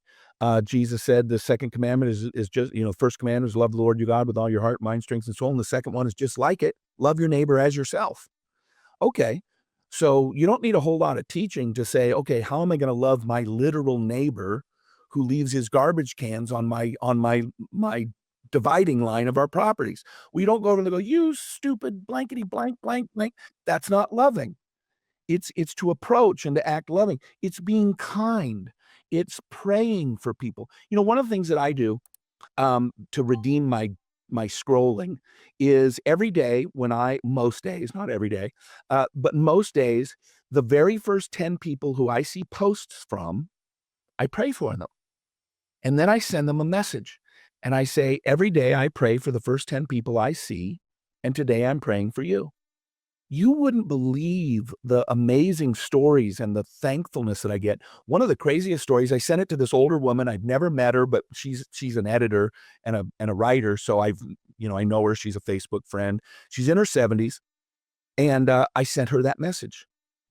[SPEAKER 6] Jesus said the second commandment is just, first commandment is love the Lord your God with all your heart, mind, strength, and soul. And the second one is just like it, love your neighbor as yourself. Okay. So you don't need a whole lot of teaching to say, okay, how am I going to love my literal neighbor who leaves his garbage cans on my dividing line of our properties? We don't go to them and go, you stupid blankety blank, blank, blank. That's not loving. It's to approach and to act loving. It's being kind. It's praying for people. One of the things that I do to redeem my scrolling is every day most days, not every day, but most days, the very first 10 people who I see posts from, I pray for them. And then I send them a message. And I say, every day I pray for the first 10 people I see, and today I'm praying for you. You wouldn't believe the amazing stories and the thankfulness that I get. One of the craziest stories, I sent it to this older woman. I've never met her, but she's an editor and a writer. So I know her. She's a Facebook friend. She's in her 70s. And I sent her that message.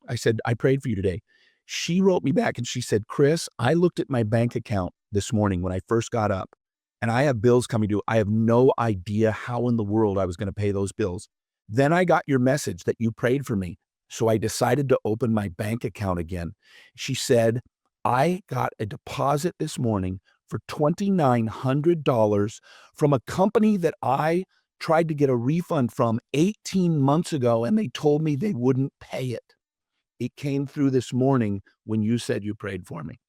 [SPEAKER 6] I said, I prayed for you today. She wrote me back and she said, Chris, I looked at my bank account this morning when I first got up, and I have bills coming due. I have no idea how in the world I was going to pay those bills. Then I got your message that you prayed for me. So I decided to open my bank account again. She said, I got a deposit this morning for $2,900 from a company that I tried to get a refund from 18 months ago, and they told me they wouldn't pay it. It came through this morning when you said you prayed for me.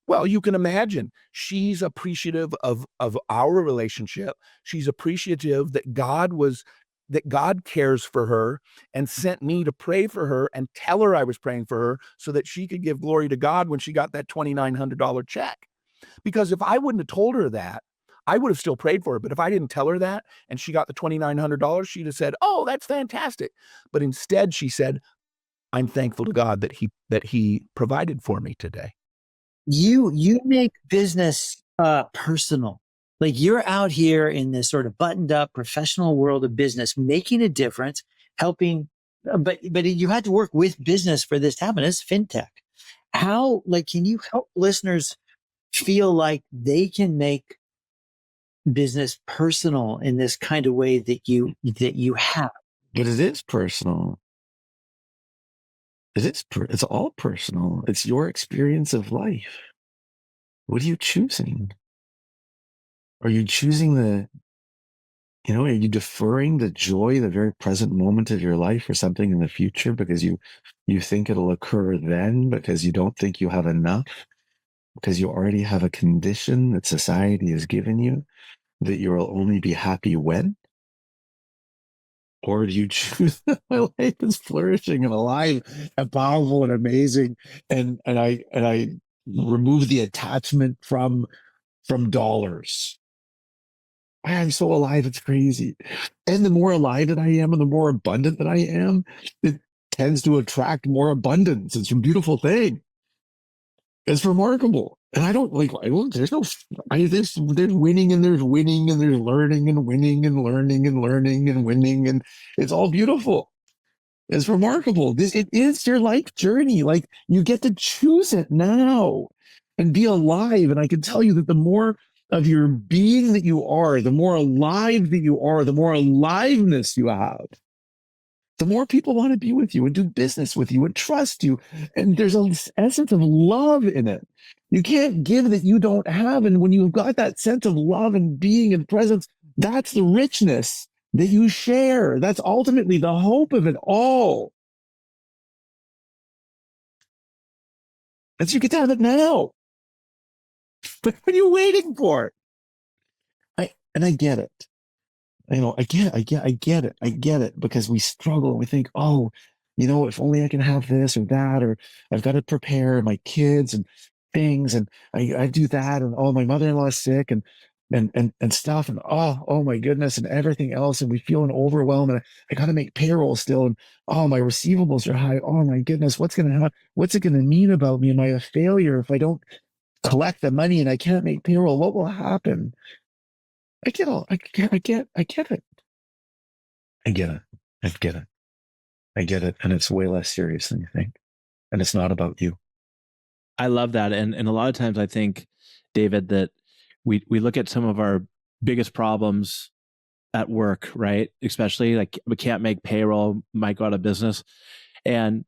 [SPEAKER 6] Well, you can imagine she's appreciative of our relationship. She's appreciative that God cares for her and sent me to pray for her and tell her I was praying for her so that she could give glory to God when she got that $2,900 check. Because if I wouldn't have told her that, I would have still prayed for her. But if I didn't tell her that and she got the $2,900, she'd have said, oh, that's fantastic. But instead she said, I'm thankful to God that he provided for me today.
[SPEAKER 3] You make business personal. Like you're out here in this sort of buttoned up professional world of business, making a difference, helping, but you had to work with business for this to happen. It's fintech. Can you help listeners feel like they can make business personal in this kind of way that you have?
[SPEAKER 7] But it is personal. It's all personal. It's your experience of life. What are you choosing? Are you choosing are you deferring the joy, the very present moment of your life for something in the future because you think it'll occur then because you don't think you have enough, because you already have a condition that society has given you that you will only be happy when? Or do you choose that my life is flourishing and alive and powerful and amazing, and I remove the attachment from dollars? I'm so alive, it's crazy. And the more alive that I am and the more abundant that I am, it tends to attract more abundance. It's a beautiful thing. It's remarkable. And there's winning and there's winning and there's learning and winning and learning and learning and winning. And it's all beautiful. It's remarkable. It is your life journey. Like you get to choose it now and be alive. And I can tell you that the more of your being that you are, the more alive that you are, the more aliveness you have, the more people want to be with you and do business with you and trust you. And there's an essence of love in it. You can't give that you don't have. And when you've got that sense of love and being and presence, that's the richness that you share. That's ultimately the hope of it all. And so you get to have it now. But what are you waiting for? I get it. I get it. I get it because we struggle and we think, oh, if only I can have this or that, or I've got to prepare my kids and things, and I do that, and oh, my mother-in-law is sick, and stuff, and oh my goodness, and everything else, and we feel an overwhelm, and I got to make payroll still, and oh, my receivables are high. Oh my goodness, what's going to happen? What's it going to mean about me? Am I a failure if I don't collect the money and I can't make payroll? What will happen? I get it. I get it. I get it. I get it. I get it. And it's way less serious than you think. And it's not about you.
[SPEAKER 1] I love that. And a lot of times I think, David, that we look at some of our biggest problems at work, right? Especially like we can't make payroll, might go out of business. And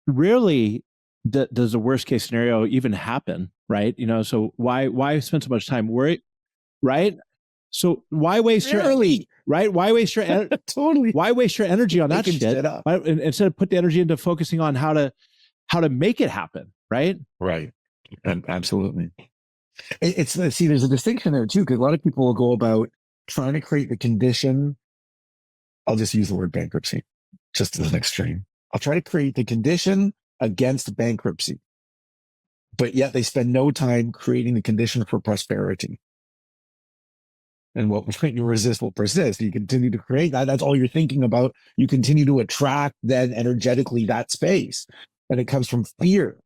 [SPEAKER 1] rarely does the worst case scenario even happen, right? So why spend so much time worrying? Right. So why waste your right? Why waste your
[SPEAKER 7] totally?
[SPEAKER 1] Why waste your energy on that shit? Instead of put the energy into focusing on how to make it happen. Right.
[SPEAKER 7] Right. Absolutely. It's see, there's a distinction there too, because a lot of people will go about trying to create the condition. I'll just use the word bankruptcy, just as an extreme. I'll try to create the condition against bankruptcy, but yet they spend no time creating the condition for prosperity. And what you resist will persist. You continue to create that. That's all you're thinking about. You continue to attract then energetically that space. And it comes from fear.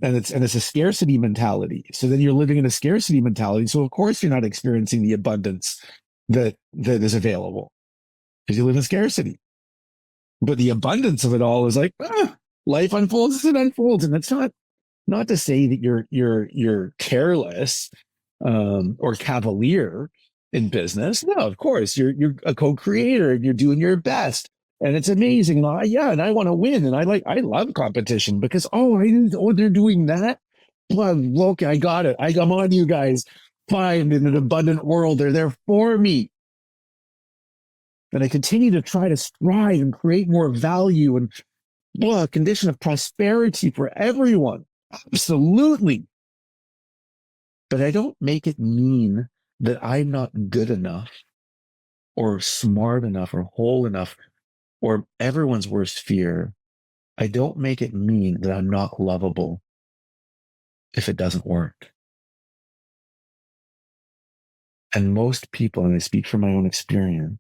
[SPEAKER 7] And it's a scarcity mentality. So then you're living in a scarcity mentality. So of course you're not experiencing the abundance that is available because you live in scarcity. But the abundance of it all is like, life unfolds as it unfolds. And it's not to say that you're careless or cavalier in business. No, of course, you're a co-creator and you're doing your best, and it's amazing. And I want to win, and I love competition because they're doing that. Well, look, I got it. I'm on you guys. Fine, in an abundant world, they're there for me, and I continue to try to strive and create more value and a condition of prosperity for everyone. Absolutely. But I don't make it mean that I'm not good enough or smart enough or whole enough or everyone's worst fear. I don't make it mean that I'm not lovable if it doesn't work. And most people, and I speak from my own experience,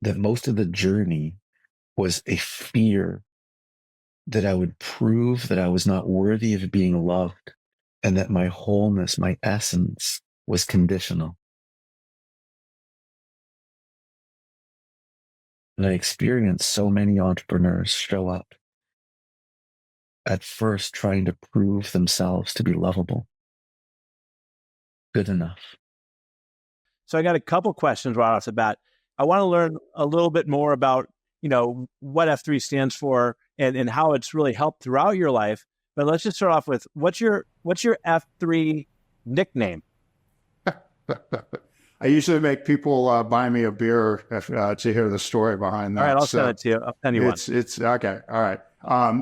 [SPEAKER 7] that most of the journey was a fear that I would prove that I was not worthy of being loved. And that my wholeness, my essence was conditional. And I experienced so many entrepreneurs show up at first trying to prove themselves to be lovable, good enough.
[SPEAKER 1] So I got a couple questions right off the bat. I want to learn a little bit more about, what F3 stands for and how it's really helped throughout your life. But let's just start off with what's your F3 nickname?
[SPEAKER 8] I usually make people buy me a beer to hear the story behind that.
[SPEAKER 1] All right, I'll send it to you. I'll send you one.
[SPEAKER 8] It's okay. All right.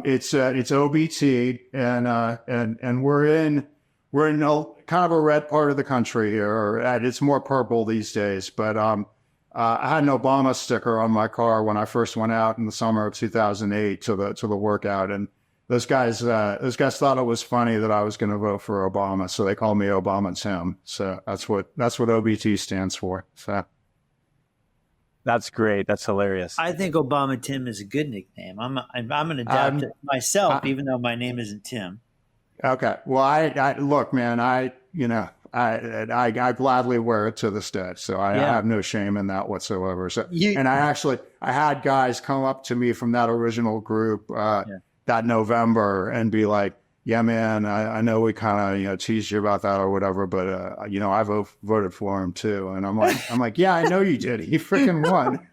[SPEAKER 8] It's OBT, and we're in kind of a red part of the country here, or it's more purple these days. But I had an Obama sticker on my car when I first went out in the summer of 2008 to the workout, and those guys thought it was funny that I was going to vote for Obama, so they called me Obama Tim. So that's what OBT stands for. So
[SPEAKER 1] that's great. That's hilarious.
[SPEAKER 3] I think Obama Tim is a good nickname. I'm going to adapt it myself, even though my name isn't Tim.
[SPEAKER 8] Okay. Well, I look, man. I gladly wear it to this day, so I have no shame in that whatsoever. So, I had guys come up to me from that original group that November and be like, yeah, man, I know we kind of, teased you about that or whatever, but, I voted for him too. And I'm like, yeah, I know you did. He freaking won.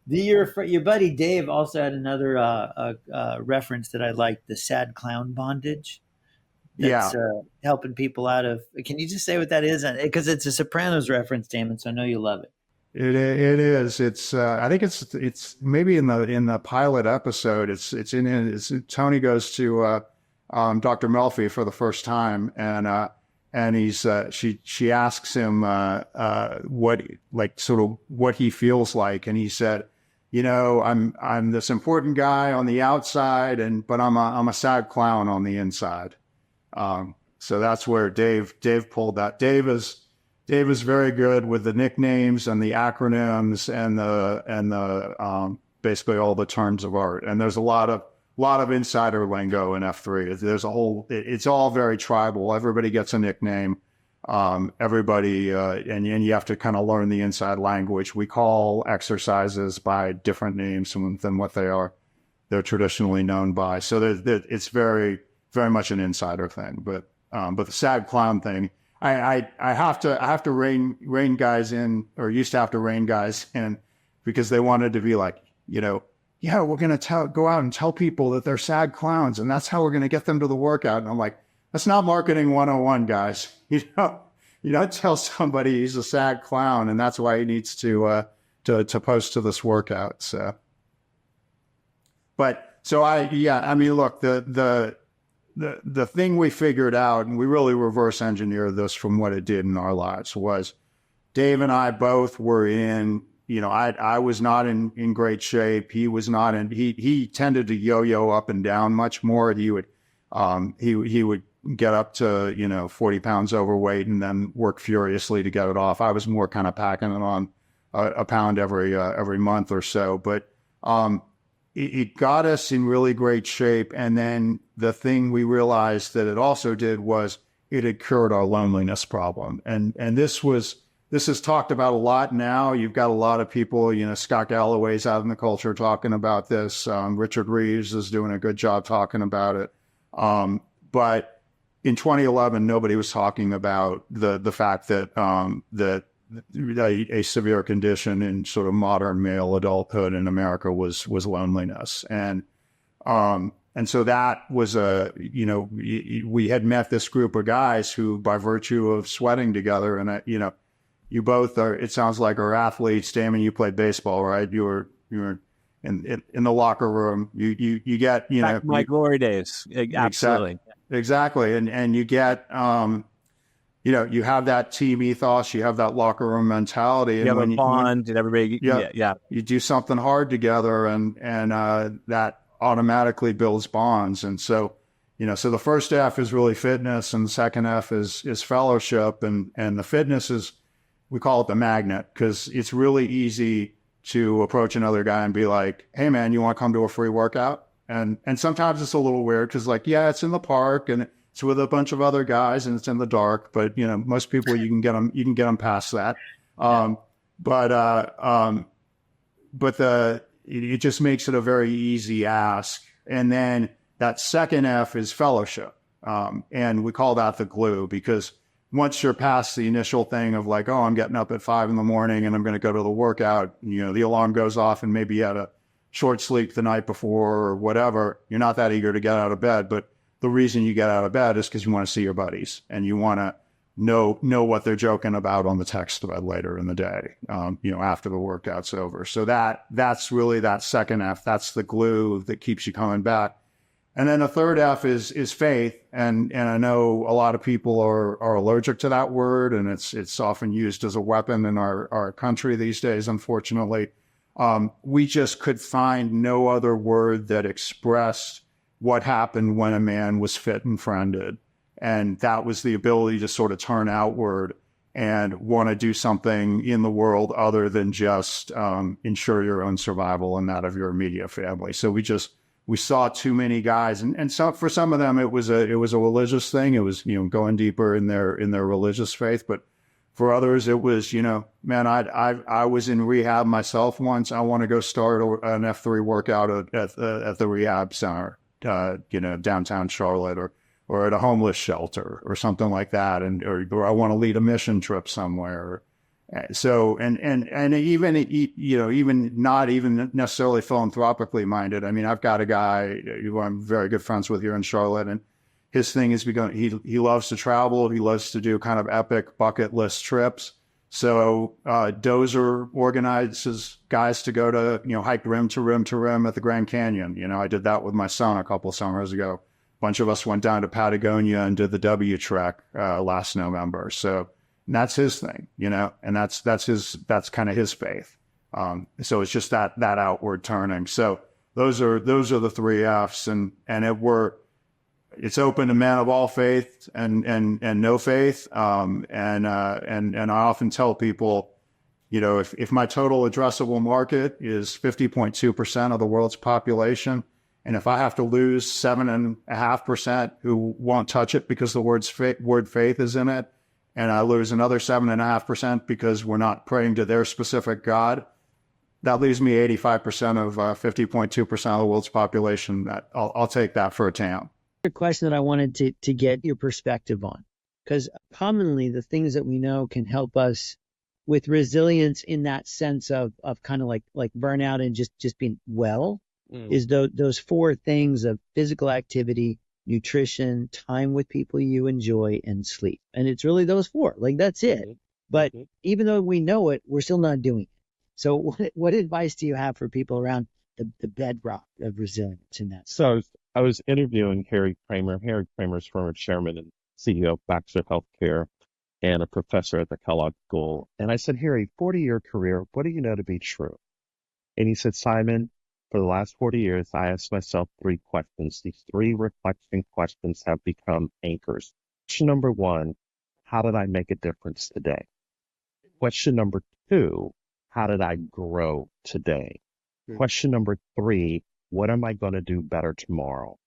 [SPEAKER 3] Your buddy Dave also had another reference that I liked, the sad clown bondage.
[SPEAKER 8] Yeah.
[SPEAKER 3] That's helping people out of. Can you just say what that is? Because it's a Sopranos reference, Damon. So I know you love it.
[SPEAKER 8] It is. It's I think it's maybe in the pilot episode. It's Tony goes to Dr. Melfi for the first time, and he's she asks him what, like, sort of what he feels like, and he said, I'm this important guy on the outside, but I'm a sad clown on the inside. So that's where Dave pulled that. Dave is very good with the nicknames and the acronyms and the basically all the terms of art. And there's a lot of insider lingo in F3. It's all very tribal. Everybody gets a nickname. Everybody, and you have to kind of learn the inside language. We call exercises by different names than what they're traditionally known by. So it's very, very much an insider thing. But the sad clown thing, I have to rein guys in, or used to have to rein guys in, because they wanted to be like, yeah, we're going to go out and tell people that they're sad clowns, and that's how we're going to get them to the workout. And I'm like, that's not marketing 101, guys. You don't tell somebody he's a sad clown and that's why he needs to post to this workout. So, I mean, look, the thing we figured out, and we really reverse engineered this from what it did in our lives, was Dave and I both were in, I was not in great shape. He was not he tended to yo-yo up and down much more. He would get up to, 40 pounds overweight and then work furiously to get it off. I was more kind of packing it on a pound every month or so, but, it got us in really great shape. And then the thing we realized that it also did was it had cured our loneliness problem. And this is talked about a lot now. You've got a lot of people, Scott Galloway's out in the culture talking about this. Richard Reeves is doing a good job talking about it. But in 2011, nobody was talking about the fact that a severe condition in sort of modern male adulthood in America was loneliness. And so that was we had met this group of guys who, by virtue of sweating together, and you both are, it sounds like, are athletes. Damon, you played baseball, right? You were in the locker room. You get,
[SPEAKER 1] Back in my glory days. Absolutely.
[SPEAKER 8] Exactly. And you get, you have that team ethos, you have that locker room mentality.
[SPEAKER 1] You have a bond and everybody, yeah.
[SPEAKER 8] You do something hard together and that automatically builds bonds. And so, so the first F is really fitness, and the second F is fellowship. And the fitness is, we call it the magnet, because it's really easy to approach another guy and be like, hey man, you want to come to a free workout? And sometimes it's a little weird because, like, yeah, it's in the park and it's with a bunch of other guys and it's in the dark, but most people you can get them past that. It just makes it a very easy ask. And then that second F is fellowship. And we call that the glue, because once you're past the initial thing of like, oh, I'm getting up at 5 a.m. and I'm going to go to the workout, the alarm goes off and maybe you had a short sleep the night before or whatever, you're not that eager to get out of bed. But the reason you get out of bed is because you want to see your buddies and you want to know what they're joking about on the text thread later in the day, after the workout's over. So that's really that second F. That's the glue that keeps you coming back. And then the third F is faith. And I know a lot of people are allergic to that word, and it's often used as a weapon in our country these days, unfortunately. We just could find no other word that expressed what happened when a man was fit and friended. And that was the ability to sort of turn outward and want to do something in the world other than just ensure your own survival and that of your immediate family. So we saw too many guys, and so for some of them it was a religious thing. It was going deeper in their religious faith, but for others it was man, I was in rehab myself once. I want to go start an F3 workout at the rehab center. downtown Charlotte or at a homeless shelter or something like that. Or I want to lead a mission trip somewhere. So, and even, even not even necessarily philanthropically minded. I mean, I've got a guy who I'm very good friends with here in Charlotte, and his thing is he loves to travel. He loves to do kind of epic bucket list trips. So, Dozer organizes guys to go to, hike rim to rim to rim at the Grand Canyon. I did that with my son a couple of summers ago. A bunch of us went down to Patagonia and did the W Trek, last November. So, and that's his thing, and that's kind of his faith. So it's just that outward turning. So those are the three F's, and it's open to men of all faith and no faith. And I often tell people, if my total addressable market is 50.2% of the world's population, and if I have to lose 7.5% who won't touch it because the word faith is in it, and I lose another 7.5% because we're not praying to their specific God, that leaves me 85% of 50.2% of the world's population. I'll take that for a TAM.
[SPEAKER 3] A question that I wanted to get your perspective on, because commonly the things that we know can help us with resilience in that sense of kind of like burnout and just being well, is those four things of physical activity, nutrition, time with people you enjoy, and sleep. And it's really those four. Like, that's it. But even though we know it, we're still not doing it. So what advice do you have for people around the bedrock of resilience in that?
[SPEAKER 9] So I was interviewing Harry Kramer. Harry Kramer's former chairman and CEO of Baxter Healthcare and a professor at the Kellogg School. And I said, Harry, 40-year career, what do you know to be true? And he said, Simon, for the last 40 years, I asked myself three questions. These three reflection questions have become anchors. Question number one, how did I make a difference today? Question number two, how did I grow today? Question number three, what am I going to do better tomorrow?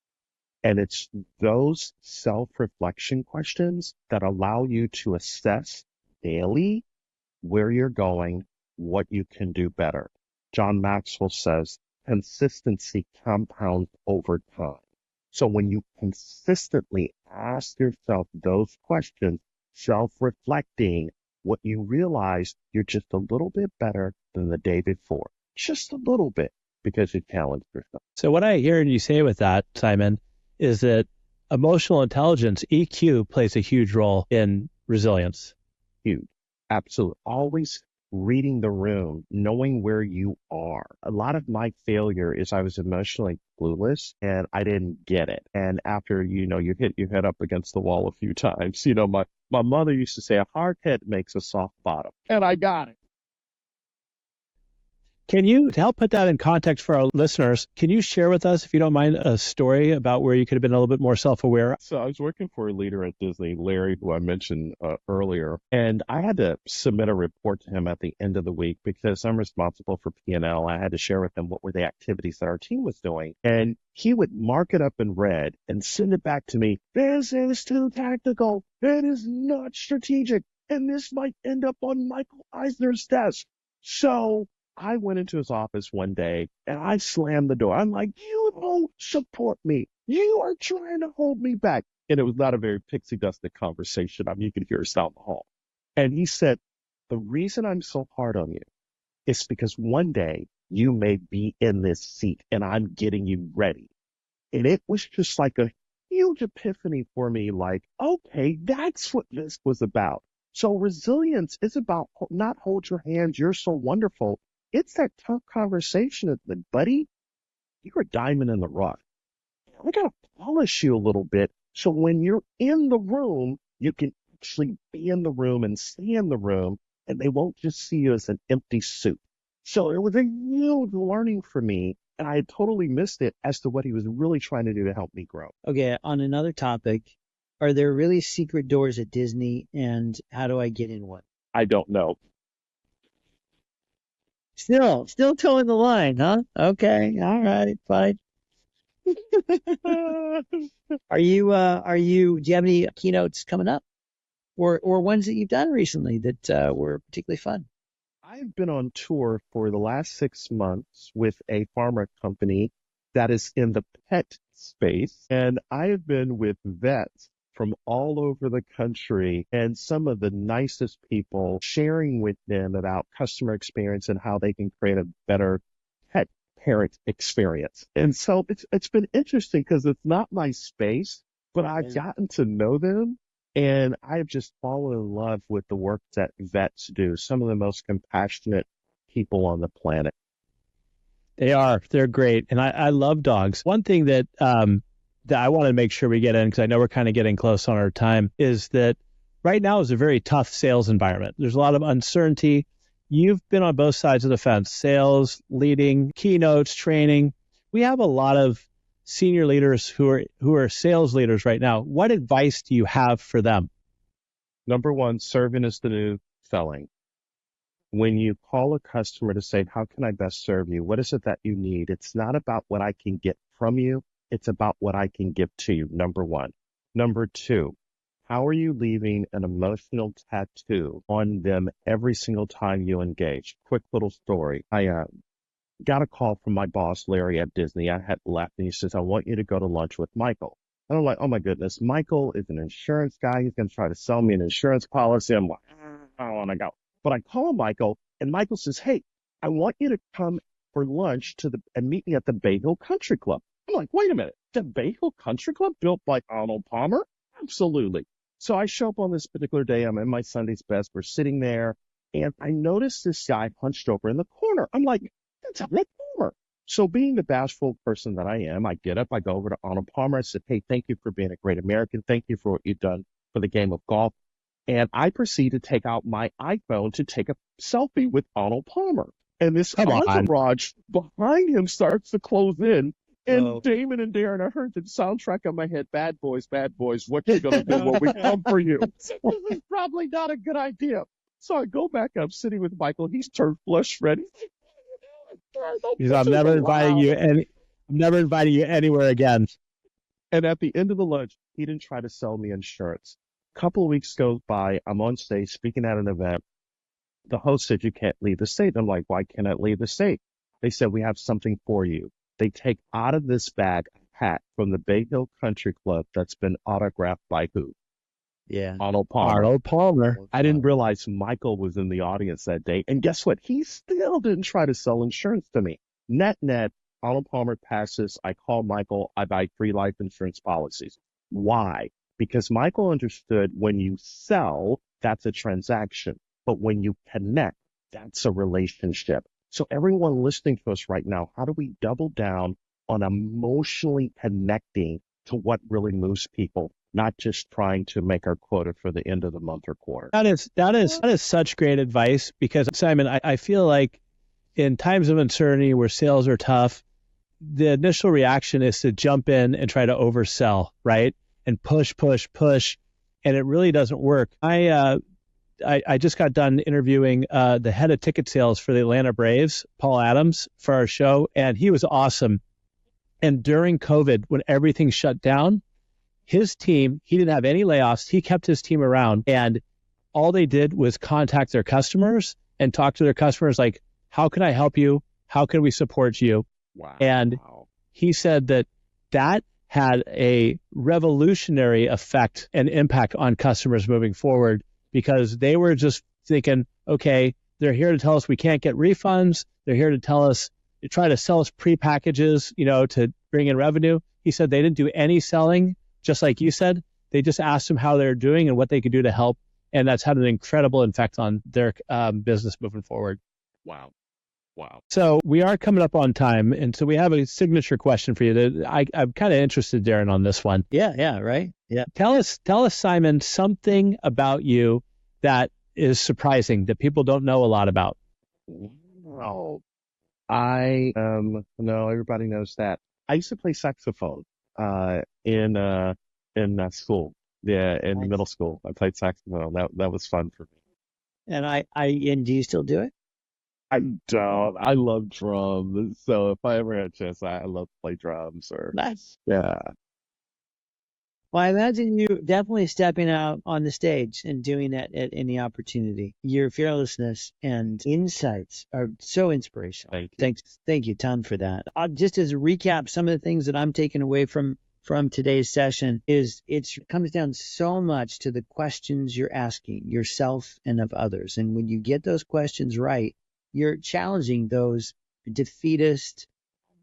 [SPEAKER 9] And it's those self-reflection questions that allow you to assess daily where you're going, what you can do better. John Maxwell says, consistency compounds over time. So when you consistently ask yourself those questions, self-reflecting, what you realize, you're just a little bit better than the day before. Just a little bit, because you challenge yourself.
[SPEAKER 1] So what I hear you say with that, Simon, is that emotional intelligence, EQ, plays a huge role in resilience.
[SPEAKER 9] Huge. Absolutely. Always reading the room, knowing where you are. A lot of my failure is I was emotionally clueless and I didn't get it. And after, you hit your head up against the wall a few times, my mother used to say a hard head makes a soft bottom. And I got it.
[SPEAKER 1] Can you, to help put that in context for our listeners, can you share with us, if you don't mind, a story about where you could have been a little bit more self-aware?
[SPEAKER 9] So I was working for a leader at Disney, Larry, who I mentioned earlier, and I had to submit a report to him at the end of the week because I'm responsible for P&L. I had to share with him what were the activities that our team was doing. And he would mark it up in red and send it back to me. This is too tactical. It is not strategic. And this might end up on Michael Eisner's desk. So I went into his office one day and I slammed the door. I'm like, you don't support me. You are trying to hold me back. And it was not a very pixie dusted conversation. You could hear us down the hall. And he said, the reason I'm so hard on you is because one day you may be in this seat and I'm getting you ready. And it was just like a huge epiphany for me. Like, okay, that's what this was about. So resilience is about not hold your hands. You're so wonderful. It's that tough conversation of the buddy, you're a diamond in the rough. I got to polish you a little bit. So when you're in the room, you can actually be in the room and stay in the room, and they won't just see you as an empty suit. So it was a huge learning for me, and I had totally missed it as to what he was really trying to do to help me grow.
[SPEAKER 3] Okay, on another topic, are there really secret doors at Disney, and how do I get in one?
[SPEAKER 9] I don't know.
[SPEAKER 3] Still towing the line, huh? Okay, all right, fine. Do you have any keynotes coming up or ones that you've done recently that were particularly fun?
[SPEAKER 9] I've been on tour for the last 6 months with a pharma company that is in the pet space, and I've been with vets from all over the country and some of the nicest people sharing with them about customer experience and how they can create a better pet parent experience. And so it's been interesting because it's not my space, but I've gotten to know them and I've just fallen in love with the work that vets do, some of the most compassionate people on the planet.
[SPEAKER 1] They are. They're great. And I love dogs. One thing that that I want to make sure we get in, because I know we're kind of getting close on our time, is that right now is a very tough sales environment. There's a lot of uncertainty. You've been on both sides of the fence, sales, leading, keynotes, training. We have a lot of senior leaders who are sales leaders right now. What advice do you have for them?
[SPEAKER 9] Number one, serving is the new selling. When you call a customer to say, how can I best serve you? What is it that you need? It's not about what I can get from you. It's about what I can give to you, number one. Number two, how are you leaving an emotional tattoo on them every single time you engage? Quick little story. I got a call from my boss, Larry, at Disney. I had left, and he says, I want you to go to lunch with Michael. And I'm like, oh my goodness, Michael is an insurance guy. He's going to try to sell me an insurance policy. I'm like, I don't want to go. But I call Michael, and Michael says, hey, I want you to come for lunch and meet me at the Bay Hill Country Club. I'm like, wait a minute, the Bay Hill Country Club built by Arnold Palmer? Absolutely. So I show up on this particular day. I'm in my Sunday's best. We're sitting there, and I noticed this guy hunched over in the corner. I'm like, that's Arnold Palmer. So being the bashful person that I am, I get up, I go over to Arnold Palmer. I said, hey, thank you for being a great American. Thank you for what you've done for the game of golf. And I proceed to take out my iPhone to take a selfie with Arnold Palmer. And this entourage behind him starts to close in. And Damon and Darren, I heard the soundtrack in my head, bad boys, what you gonna do when we come for you? This is probably not a good idea. So I go back up, sitting with Michael. He's turned flush red.
[SPEAKER 1] He's like, I'm never inviting you anywhere again.
[SPEAKER 9] And at the end of the lunch, he didn't try to sell me insurance. A couple of weeks goes by. I'm on stage speaking at an event. The host said, you can't leave the state. I'm like, why can't I leave the state? They said, we have something for you. They take out of this bag a hat from the Bay Hill Country Club that's been autographed by who?
[SPEAKER 10] Yeah.
[SPEAKER 9] Arnold Palmer.
[SPEAKER 1] Arnold Palmer.
[SPEAKER 9] I didn't realize Michael was in the audience that day. And guess what? He still didn't try to sell insurance to me. Net, Arnold Palmer passes. I call Michael. I buy 3 life insurance policies. Why? Because Michael understood when you sell, that's a transaction. But when you connect, that's a relationship. So everyone listening to us right now, how do we double down on emotionally connecting to what really moves people, not just trying to make our quota for the end of the month or quarter?
[SPEAKER 1] That is such great advice, because Simon, I feel like in times of uncertainty where sales are tough, the initial reaction is to jump in and try to oversell, right? And push, and it really doesn't work. I just got done interviewing the head of ticket sales for the Atlanta Braves, Paul Adams, for our show, and he was awesome. And during COVID, when everything shut down, his team, he didn't have any layoffs. He kept his team around, and all they did was contact their customers and talk to their customers like, how can I help you? How can we support you?
[SPEAKER 9] Wow.
[SPEAKER 1] And he said that had a revolutionary effect and impact on customers moving forward, because they were just thinking, okay, they're here to tell us we can't get refunds. They're here to try to sell us pre-packages, to bring in revenue. He said they didn't do any selling, just like you said. They just asked them how they're doing and what they could do to help. And that's had an incredible effect on their business moving forward.
[SPEAKER 9] Wow.
[SPEAKER 1] So we are coming up on time. And so we have a signature question for you. I'm kind of interested, Darren, on this one.
[SPEAKER 10] Yeah, right. Yeah.
[SPEAKER 1] Tell us, Simon, something about you that is surprising that people don't know a lot about.
[SPEAKER 9] No, everybody knows that. I used to play saxophone in school. Yeah, in middle school. I played saxophone. That was fun for me.
[SPEAKER 10] And do you still do it?
[SPEAKER 9] I don't. I love drums. So if I ever had a chance, I love to play drums.
[SPEAKER 10] Nice.
[SPEAKER 9] Yeah.
[SPEAKER 10] Well, I imagine you definitely stepping out on the stage and doing that at any opportunity. Your fearlessness and insights are so inspirational.
[SPEAKER 9] Thank you.
[SPEAKER 10] Thank you, ton, for that. Just as a recap, some of the things that I'm taking away from today's session is it comes down so much to the questions you're asking yourself and of others. And when you get those questions right, you're challenging those defeatist,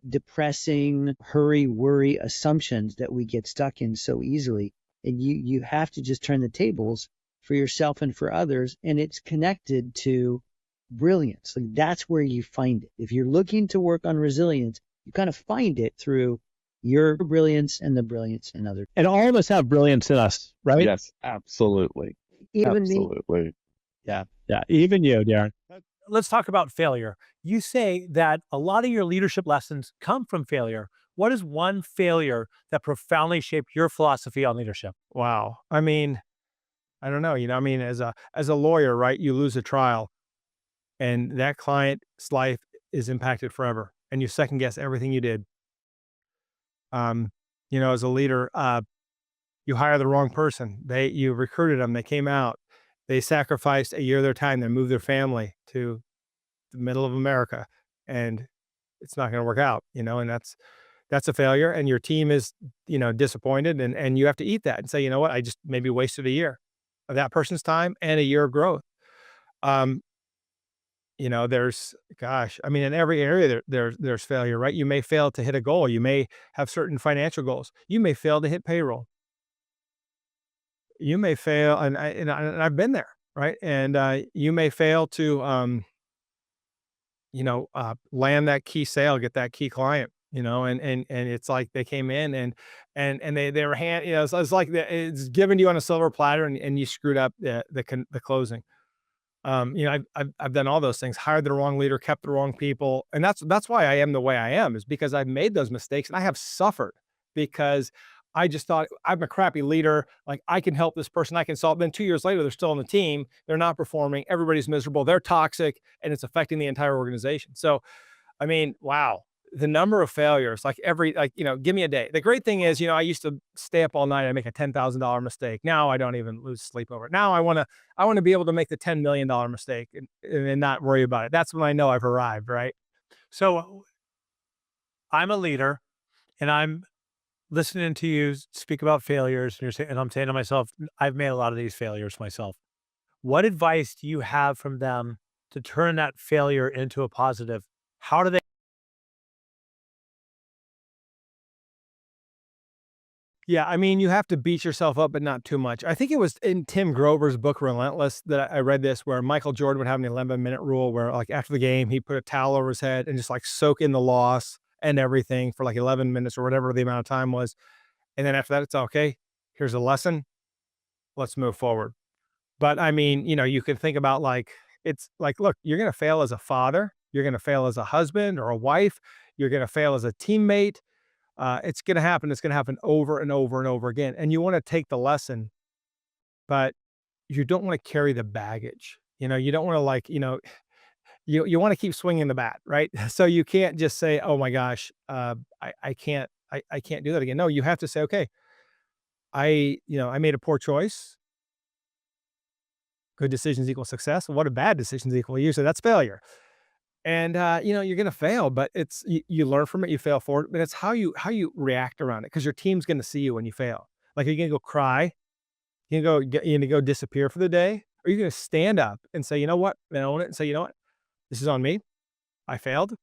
[SPEAKER 10] depressing, hurry, worry assumptions that we get stuck in so easily. And you have to just turn the tables for yourself and for others. And it's connected to brilliance. Like that's where you find it. If you're looking to work on resilience, you kind of find it through your brilliance and the brilliance in others.
[SPEAKER 1] And all of us have brilliance in us, right?
[SPEAKER 9] Yes, absolutely.
[SPEAKER 10] Even me.
[SPEAKER 9] Absolutely.
[SPEAKER 1] Yeah, even you, Darren. Let's talk about failure. You say that a lot of your leadership lessons come from failure. What is one failure that profoundly shaped your philosophy on leadership?
[SPEAKER 11] Wow. I mean, I don't know. I mean, as a lawyer, right? You lose a trial, and that client's life is impacted forever, and you second guess everything you did. As a leader, you hire the wrong person. You recruited them. They came out. They sacrificed a year of their time. They moved their family to the middle of America, and it's not going to work out, and that's a failure. And your team is, disappointed, and you have to eat that and say, you know what, I just maybe wasted a year of that person's time and a year of growth. I mean, in every area there's failure, right? You may fail to hit a goal. You may have certain financial goals. You may fail to hit payroll. You may fail, and I've been there, right? And you may fail to, land that key sale, get that key client, and it's like they came in and they were it's like it's given to you on a silver platter, and you screwed up the closing. I've done all those things, hired the wrong leader, kept the wrong people. And that's why I am the way I am, is because I've made those mistakes and I have suffered because I just thought I'm a crappy leader. Like I can help this person, I can solve. Then 2 years later, they're still on the team. They're not performing. Everybody's miserable. They're toxic, and it's affecting the entire organization. So, I mean, wow. The number of failures, give me a day. The great thing is, I used to stay up all night and make a $10,000 mistake. Now I don't even lose sleep over it. Now I want to be able to make the $10 million mistake and not worry about it. That's when I know I've arrived, right? So I'm a leader, and I'm listening to you speak about failures, and I'm saying to myself, I've made a lot of these failures myself. What advice do you have from them to turn that failure into a positive? How do they? Yeah, I mean, you have to beat yourself up, but not too much. I think it was in Tim Grover's book, Relentless, that I read this, where Michael Jordan would have an 11-minute rule where, like, after the game, he put a towel over his head and just, like, soak in the loss and everything for, like, 11 minutes or whatever the amount of time was. And then after that, it's okay. Here's a lesson. Let's move forward. But, I mean, you can think about, like, it's like, look, you're going to fail as a father. You're going to fail as a husband or a wife. You're going to fail as a teammate. It's going to happen. It's going to happen over and over and over again. And you want to take the lesson, but you don't want to carry the baggage. You don't want to you want to keep swinging the bat, right? So you can't just say, oh my gosh, I can't do that again. No, you have to say, okay, I made a poor choice. Good decisions equal success. What do bad decisions equal? Usually that's failure. And, you're going to fail, but you learn from it, you fail forward, but it's how you react around it. Because your team's going to see you when you fail. Like, are you going to go cry? You going to go disappear for the day? Or are you going to stand up and say, you know what? And own it and say, you know what? This is on me. I failed.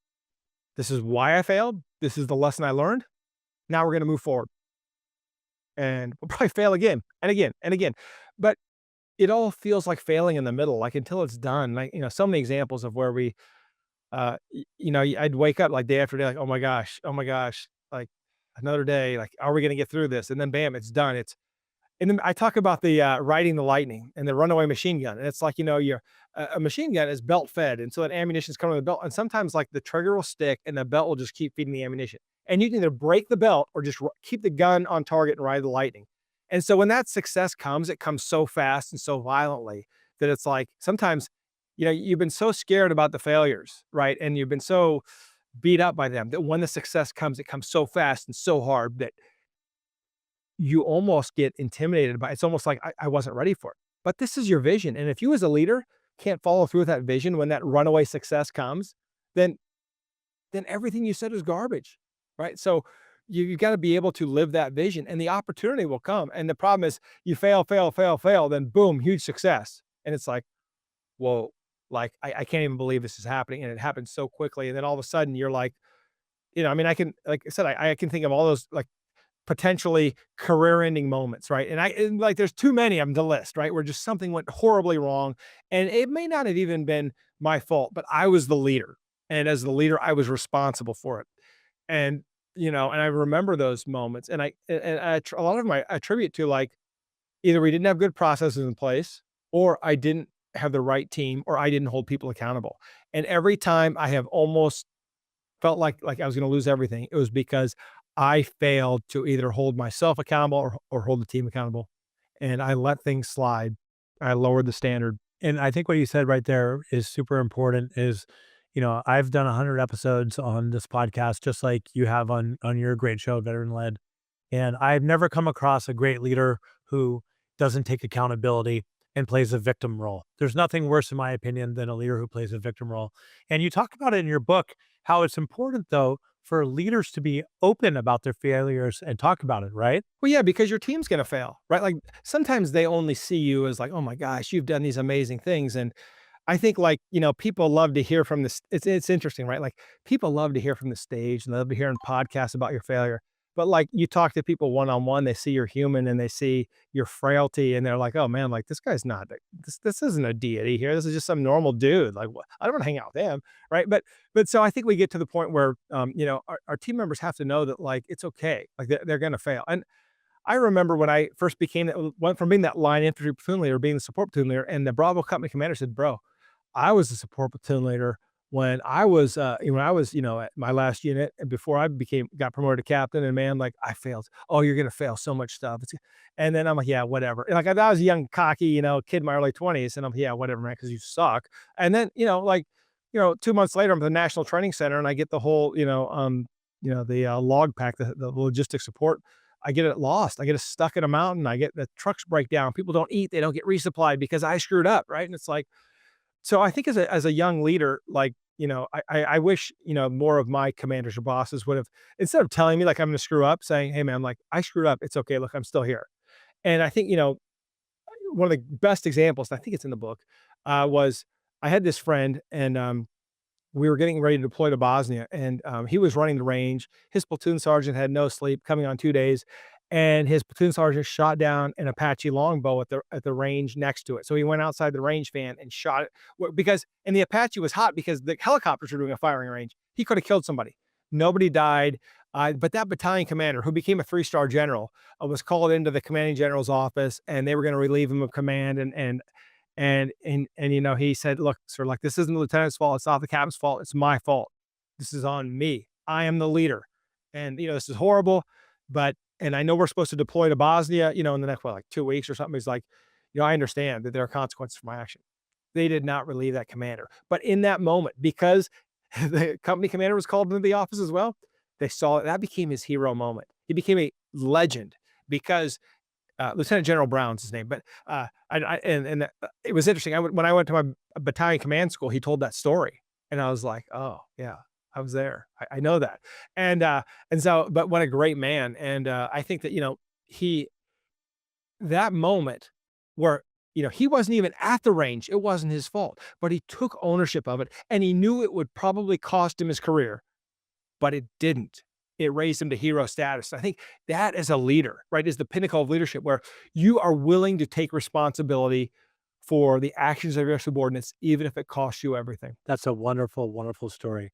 [SPEAKER 11] This is why I failed. This is the lesson I learned. Now we're going to move forward. And we'll probably fail again and again and again. But it all feels like failing in the middle, like until it's done. Like, so many examples of where we, I'd wake up like day after day, like, oh my gosh, like another day, like, are we going to get through this? And then bam, it's done. And then I talk about the riding the lightning and the runaway machine gun. And it's like, a machine gun is belt fed. And so that ammunition is coming with the belt. And sometimes like the trigger will stick and the belt will just keep feeding the ammunition. And you can either break the belt or just keep the gun on target and ride the lightning. And so when that success comes, it comes so fast and so violently that it's like sometimes, you've been so scared about the failures, right? And you've been so beat up by them that when the success comes, it comes so fast and so hard that you almost get intimidated by it. It's almost like I wasn't ready for it. But this is your vision. And if you as a leader can't follow through with that vision when that runaway success comes, then everything you said is garbage, right? So you got to be able to live that vision and the opportunity will come. And the problem is you fail, fail, fail, fail, then boom, huge success. And it's like, whoa, like I can't even believe this is happening. And it happens so quickly. And then all of a sudden you're like, I mean, I can, like I said, I can think of all those like potentially career-ending moments, right? And like there's too many of them to list, right? Where just something went horribly wrong, and it may not have even been my fault, but I was the leader, and as the leader, I was responsible for it. And and I remember those moments, and a lot of them I attribute to like either we didn't have good processes in place, or I didn't have the right team, or I didn't hold people accountable. And every time I have almost felt like I was gonna lose everything, it was because I failed to either hold myself accountable or hold the team accountable, and I let things slide. I lowered the standard.
[SPEAKER 1] And I think what you said right there is super important is, I've done 100 episodes on this podcast, just like you have on your great show, Veteran Led. And I've never come across a great leader who doesn't take accountability and plays a victim role. There's nothing worse, in my opinion, than a leader who plays a victim role. And you talk about it in your book, how it's important, though, for leaders to be open about their failures and talk about it, right?
[SPEAKER 11] Well, yeah, because your team's gonna fail, right? Like sometimes they only see you as like, oh my gosh, you've done these amazing things. And I think like, people love to hear from this. It's interesting, right? Like people love to hear from the stage and they love to hear in podcasts about your failure. But like you talk to people one on one, they see you're human and they see your frailty and they're like, oh man, like this guy's not this isn't a deity here. This is just some normal dude. Like I don't want to hang out with him. Right. But so I think we get to the point where our team members have to know that like it's okay. Like they're gonna fail. And I remember when I first went from being that line infantry platoon leader, being the support platoon leader, and the Bravo company commander said, bro, I was a support platoon leader when I was, at my last unit and before I got promoted to captain, and man, like I failed. Oh, you're gonna fail so much stuff. And then I'm like, yeah, whatever. And like I was a young, cocky, kid in my early 20s, and I'm yeah, whatever, man, because you suck. And then, 2 months later, I'm at the National Training Center, and I get the whole, the log pack, the logistics support. I get it lost. I get it stuck in a mountain. I get the trucks break down. People don't eat. They don't get resupplied because I screwed up, right? And it's like, so I think as a young leader, like, I wish, more of my commanders or bosses would have, instead of telling me like I'm going to screw up, saying, hey man, like I screwed up. It's okay. Look, I'm still here. And I think, one of the best examples, and I think it's in the book, was I had this friend and we were getting ready to deploy to Bosnia, and he was running the range. His platoon sergeant had no sleep, coming on 2 days, and his platoon sergeant shot down an Apache longbow at the range next to it. So he went outside the range fan and shot it and the Apache was hot because the helicopters were doing a firing range. He could have killed somebody. Nobody died. But that battalion commander, who became a 3-star general, was called into the commanding general's office, and they were going to relieve him of command. He said, look, sir, like this isn't the lieutenant's fault. It's not the captain's fault. It's my fault. This is on me. I am the leader. And, this is horrible, and I know we're supposed to deploy to Bosnia, in the next, 2 weeks or something. He's like, I understand that there are consequences for my action. They did not relieve that commander. But in that moment, because the company commander was called into the office as well, they saw it. That became his hero moment. He became a legend because Lieutenant General Brown's his name, but it was interesting. When I went to my battalion command school, he told that story, and I was like, oh yeah, I was there. I know that, but what a great man. And I think that that moment where he wasn't even at the range, it wasn't his fault, but he took ownership of it, and he knew it would probably cost him his career, but it didn't. It raised him to hero status. I think that as a leader, right, is the pinnacle of leadership, where you are willing to take responsibility for the actions of your subordinates, even if it costs you everything.
[SPEAKER 1] That's a wonderful, wonderful story.